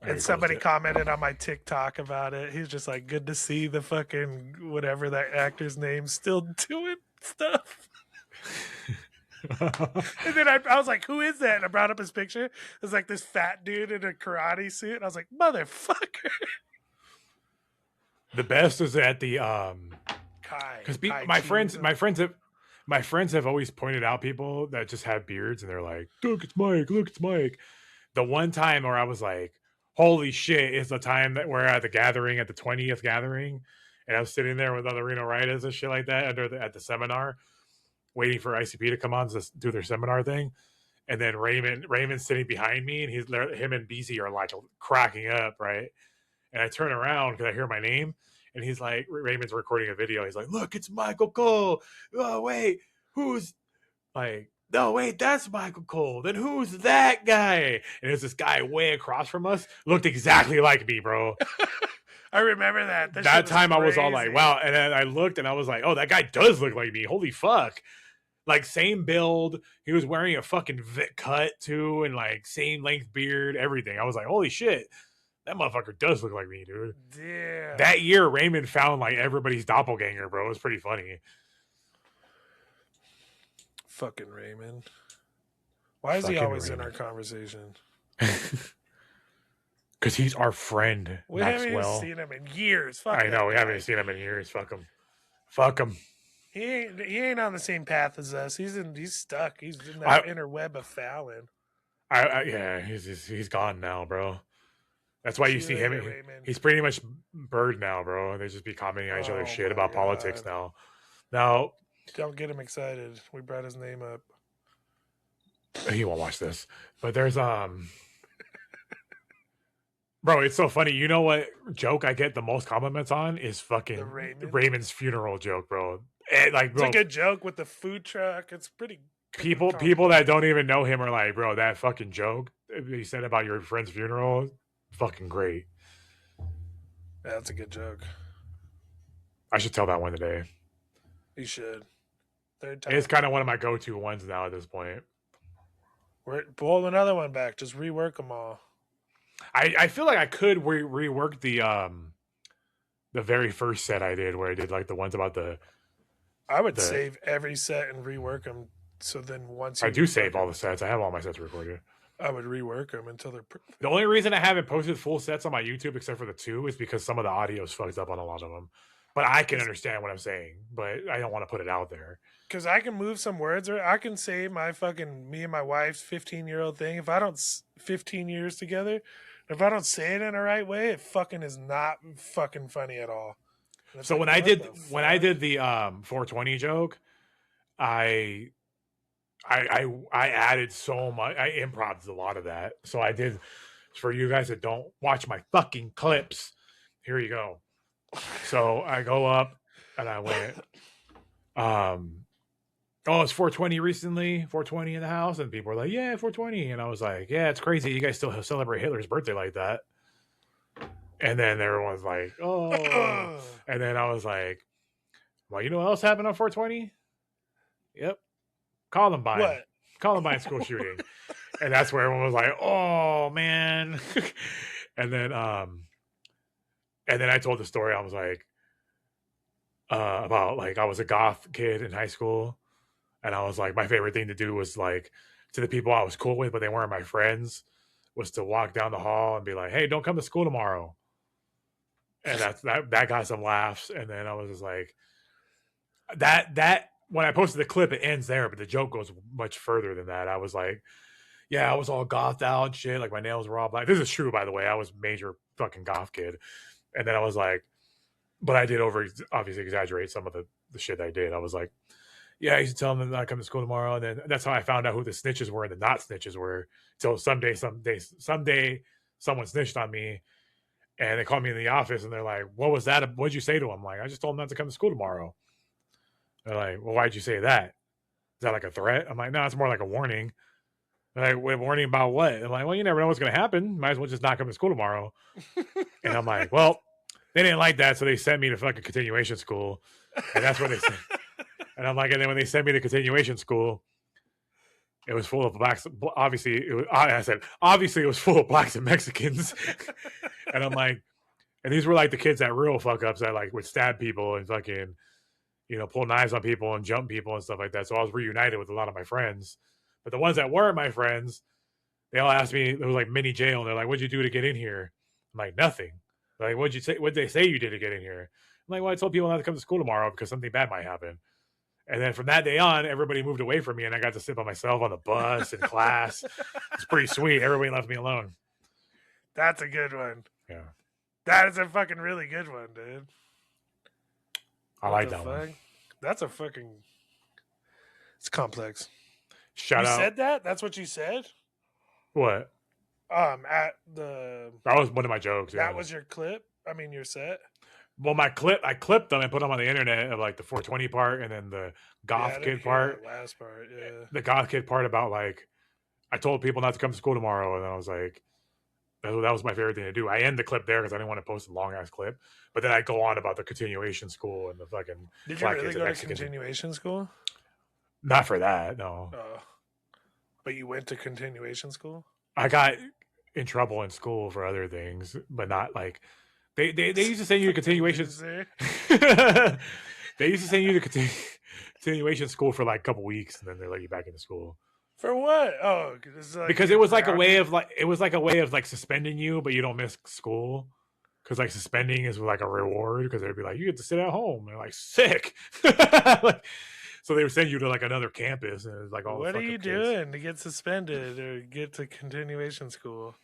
And somebody commented on my TikTok about it. He's just like, good to see the fucking whatever that actor's name still doing stuff. And then I was like, who is that? And I brought up his picture. It was like this fat dude in a karate suit. And I was like, motherfucker. The best is at the because my friends have always pointed out people that just have beards, and they're like, look, it's Mike. The one time where I was like, holy shit, is the time that we're at the gathering, at the 20th gathering, and I was sitting there with other Reno writers and shit like that at the seminar, waiting for ICP to come on to do their seminar thing. And then Raymond's sitting behind me, and him and BZ are like cracking up, right? And I turn around because I hear my name, and he's like, Raymond's recording a video. He's like, look, it's Michael Cole. Oh, wait, who's like, no, wait, that's Michael Cole. Then who's that guy? And there's this guy way across from us, looked exactly like me, bro. I remember that. That time I was all like, wow. And then I looked and I was like, oh, that guy does look like me. Holy fuck. Like, same build. He was wearing a fucking Vic cut too, and like same length beard, everything. I was like, holy shit. That motherfucker does look like me, dude. Yeah. That year, Raymond found like everybody's doppelganger, bro. It was pretty funny. Fucking Raymond. Why is he always in our conversation? Because he's our friend. We haven't even seen him in years. Fuck I know, we haven't seen him in years. Fuck him. Fuck him. He ain't on the same path as us. He's stuck. He's in that inner web of Fallon. Yeah, he's gone now, bro. That's why you see him. He's pretty much bird now, bro. They just be commenting on each other's shit about politics now. Now, don't get him excited. We brought his name up. He won't watch this. But there's bro, it's so funny. You know what joke I get the most compliments on is fucking Raymond's funeral joke, bro. Like, bro, it's a good joke with the food truck. It's pretty. People that don't even know him are like, bro, that fucking joke he said about your friend's funeral, fucking great. Yeah, that's a good joke. I should tell that one today. You should. Third time. It's kind of one of my go-to ones now at this point. Pull another one back. Just rework them all. I feel like I could rework the the very first set I did, where I did like the ones about the. I would save every set and rework them. So then once I do save all the sets. I have all my sets recorded. I would rework them until they're perfect. The only reason I haven't posted full sets on my YouTube, except for the 2, is because some of the audio is fucked up on a lot of them. But I can understand what I'm saying, but I don't want to put it out there. Because I can move some words, or I can say me and my wife's 15-year-old thing. If I don't 15 years together, if I don't say it in the right way, it fucking is not fucking funny at all. So when I did the 420 joke, I added so much. I improvised a lot of that. So I did, for you guys that don't watch my fucking clips, here you go. So I go up and I went, it's 420 recently, 420 in the house. And people were like, yeah, 420. And I was like, yeah, it's crazy. You guys still celebrate Hitler's birthday like that. And then everyone's like, oh. And then I was like, well, you know what else happened on 420? Yep. Columbine. What? Columbine school shooting. And that's where everyone was like, oh, man. And then I told the story. I was like, about like I was a goth kid in high school. And I was like, my favorite thing to do was like, to the people I was cool with, but they weren't my friends, was to walk down the hall and be like, hey, don't come to school tomorrow. And that got some laughs. And then I was just like, that when I posted the clip, it ends there, but the joke goes much further than that. I was like, yeah, I was all gothed out and shit. Like my nails were all black. This is true, by the way. I was major fucking goth kid. And then I was like, but I did obviously exaggerate some of the shit I did. I was like, yeah, I used to tell them not come to school tomorrow. And then that's how I found out who the snitches were and the not snitches were. So someday someone snitched on me. And they called me in the office and they're like, what was that? What'd you say to him? I'm like, I just told him not to come to school tomorrow. They're like, well, why'd you say that? Is that like a threat? I'm like, no, it's more like a warning. They're like, wait, warning about what? I'm like, well, you never know what's going to happen. Might as well just not come to school tomorrow. And I'm like, well, they didn't like that. So they sent me to fucking continuation school. And that's what they said. And I'm like, and then when they sent me to continuation school, it was full of blacks. Obviously, it was full of blacks and Mexicans. And I'm like, and these were like the kids that real fuck ups that like would stab people and fucking, pull knives on people and jump people and stuff like that. So I was reunited with a lot of my friends. But the ones that weren't my friends, they all asked me, it was like mini jail. And they're like, what'd you do to get in here? I'm like, nothing. They're like, what'd they say you did to get in here? I'm like, well, I told people not to come to school tomorrow because something bad might happen. And then from that day on, everybody moved away from me and I got to sit by myself on the bus in class. It's pretty sweet. Everybody left me alone. That's a good one. Yeah. That is a fucking really good one, dude. I like that one. That's a fucking... It's complex. Shout out. You said that? That's what you said? What? At the... That was one of my jokes. That was your clip? I mean, your set? Well, I clipped them and put them on the internet of like the 420 part and then the goth kid part. Last part, yeah. The goth kid part about like, I told people not to come to school tomorrow. And I was like, that was my favorite thing to do. I end the clip there because I didn't want to post a long ass clip. But then I go on about the continuation school and the fucking. Did you really go to continuation school? Not for that, no. But you went to continuation school? I got in trouble in school for other things, but not like. They used to send you to continuation. They used to send you to continuation school for like a couple weeks, and then they let you back into school. For what? Oh, because it was like a way of suspending you, but you don't miss school. Because like suspending is like a reward. Because they'd be like, you get to sit at home. And they're like, sick. So they would send you to like another campus, and it was like all. What are you doing to get suspended or get to continuation school?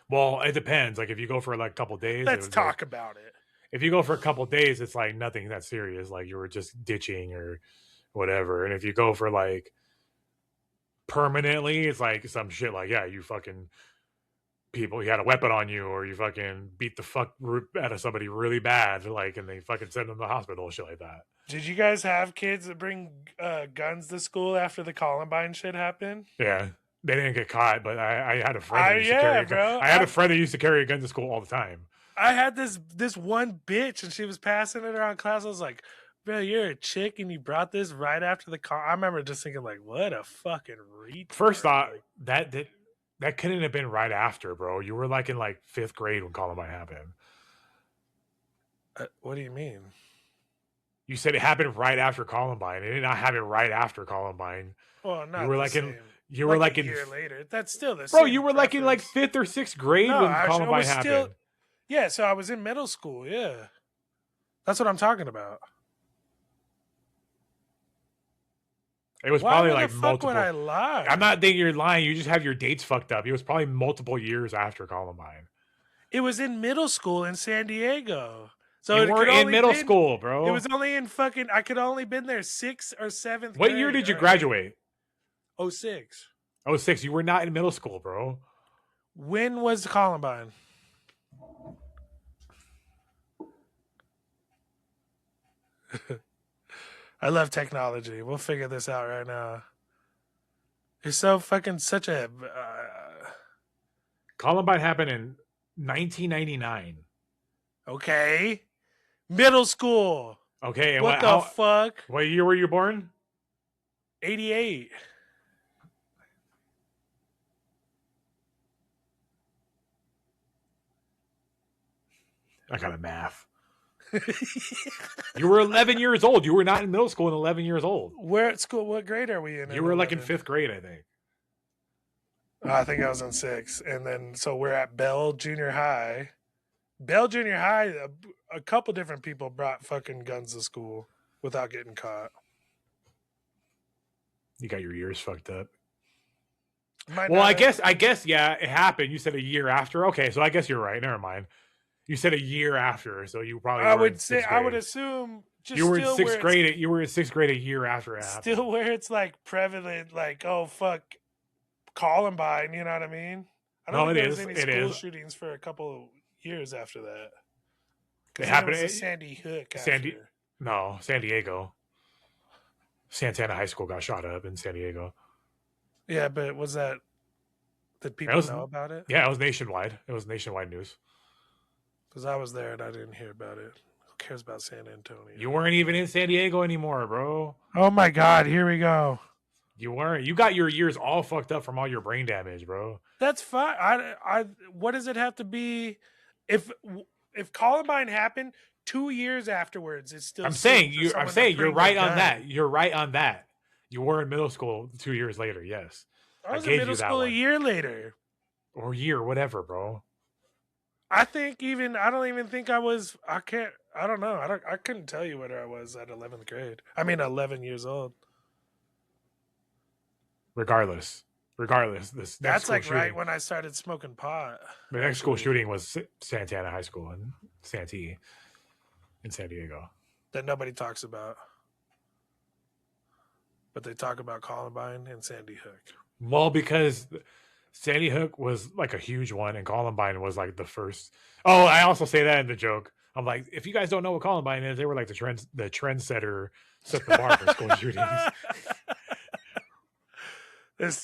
Well, it depends. Like if you go for like a couple days, let's talk about it. If you go for a couple days, it's like nothing that serious. Like you were just ditching or whatever. And if you go for like permanently, it's like some shit like, yeah, you fucking you had a weapon on you, or you fucking beat the fuck out of somebody really bad, like, and they fucking send them to the hospital and shit like that. Did you guys have kids that bring guns to school after the Columbine shit happened? Yeah. They didn't get caught, but I had a friend. I had a friend that used to carry a gun to school all the time. I had this one bitch, and she was passing it around class. I was like, "Bro, you're a chick, and you brought this right after the car." I remember just thinking, like, "What a fucking retard." First thought that couldn't have been right after, bro. You were like in like 5th grade when Columbine happened. What do you mean? You said it happened right after Columbine. It did not happen right after Columbine. Well, not you were the like same. in you were like a in year later. That's still the bro. same. You were like in like 5th or 6th grade when Columbine happened. Yeah, so I was in middle school. Yeah, that's what I'm talking about. It was Why probably the like fuck multiple. Would I lie? I'm not thinking you're lying. You just have your dates fucked up. It was probably multiple years after Columbine. It was in middle school in San Diego. So you it weren't in middle school, bro. It was only in fucking. I could only been there 6th or 7th. What year did you graduate? 06. 06. You were not in middle school, bro. When was Columbine? I love technology. We'll figure this out right now. You're so fucking such a. Columbine happened in 1999. Okay. Middle school. Okay. And what the fuck? What year were you born? 88. I got a math. You were 11 years old. You were not in middle school at 11 years old. Where at school? What grade are we in? You were like in 5th grade, I think. I think I was in 6th. And then, so we're at Bell Junior High. Bell Junior High, a couple different people brought fucking guns to school without getting caught. You got your ears fucked up. Well, I guess, yeah, it happened. You said a year after. Okay, so I guess you're right. Never mind. You said a year after, so you probably. I would assume. You were in 6th grade. You were in 6th grade a year after it happened. Still, where it's like prevalent, like oh fuck, Columbine. You know what I mean? I don't think there was any school shootings for a couple of years after that. It happened at Sandy Hook. San Diego. Santana High School got shot up in San Diego. Yeah, but was that? Did people know about it? Yeah, it was nationwide. It was nationwide news. Because I was there and I didn't hear about it. Who cares about San Antonio? You weren't even in San Diego anymore, bro. Oh my God, here we go. You weren't. You got your ears all fucked up from all your brain damage, bro. That's fine. I what does it have to be? If Columbine happened 2 years afterwards, it's still. I'm saying you're right on that. You're right on that. You were in middle school 2 years later. Yes, I was in middle school a year later, or whatever, bro. I don't even think I was. I don't know. I couldn't tell you whether I was at 11th grade. I mean, 11 years old. Regardless, that's like shooting, right when I started smoking pot. The next school shooting was Santana High School in Santee, in San Diego. That nobody talks about, but they talk about Columbine and Sandy Hook. Well, because Sandy Hook was like a huge one, and Columbine was like the first. Oh, I also say that in the joke. I'm like, if you guys don't know what Columbine is, they were like the trendsetter, set the bar for school shootings.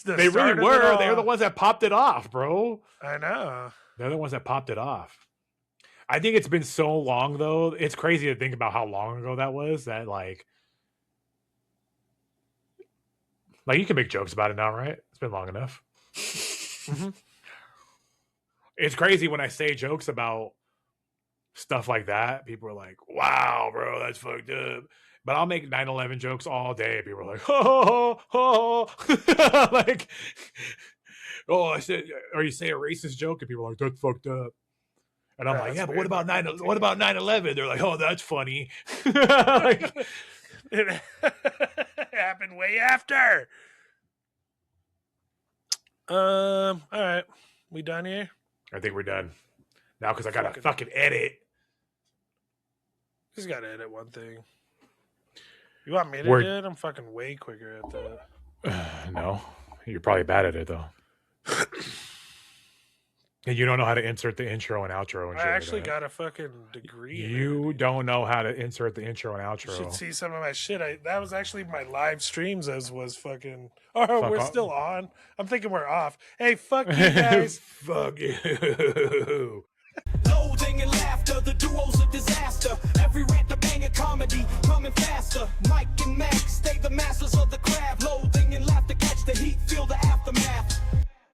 They really were. They're the ones that popped it off, bro. I know. They're the ones that popped it off. I think it's been so long, though. It's crazy to think about how long ago that was. That like you can make jokes about it now, right? It's been long enough. Mm-hmm. It's crazy when I say jokes about stuff like that. People are like, "Wow, bro, that's fucked up." But I'll make 9/11 jokes all day. People are like, "Oh, oh, oh." Like, oh, I said, or you say a racist joke, and people are like, "That's fucked up." And I'm like, "Yeah, but what about 9/11?" They're like, "Oh, that's funny." Like, it happened way after. All right, we done here? I think we're done now because I gotta fucking edit. Just gotta edit one thing. You want me to do it? I'm fucking way quicker at that. No, you're probably bad at it though. And you don't know how to insert the intro and outro. And I actually got a fucking degree. You don't know how to insert the intro and outro. You should see some of my shit. That was actually my live streams as was fucking. Oh, we're still on. I'm thinking we're off. Hey, fuck you guys. Fuck you. Loathing and laughter, the duo's a disaster. Every rant, the bang of comedy coming faster.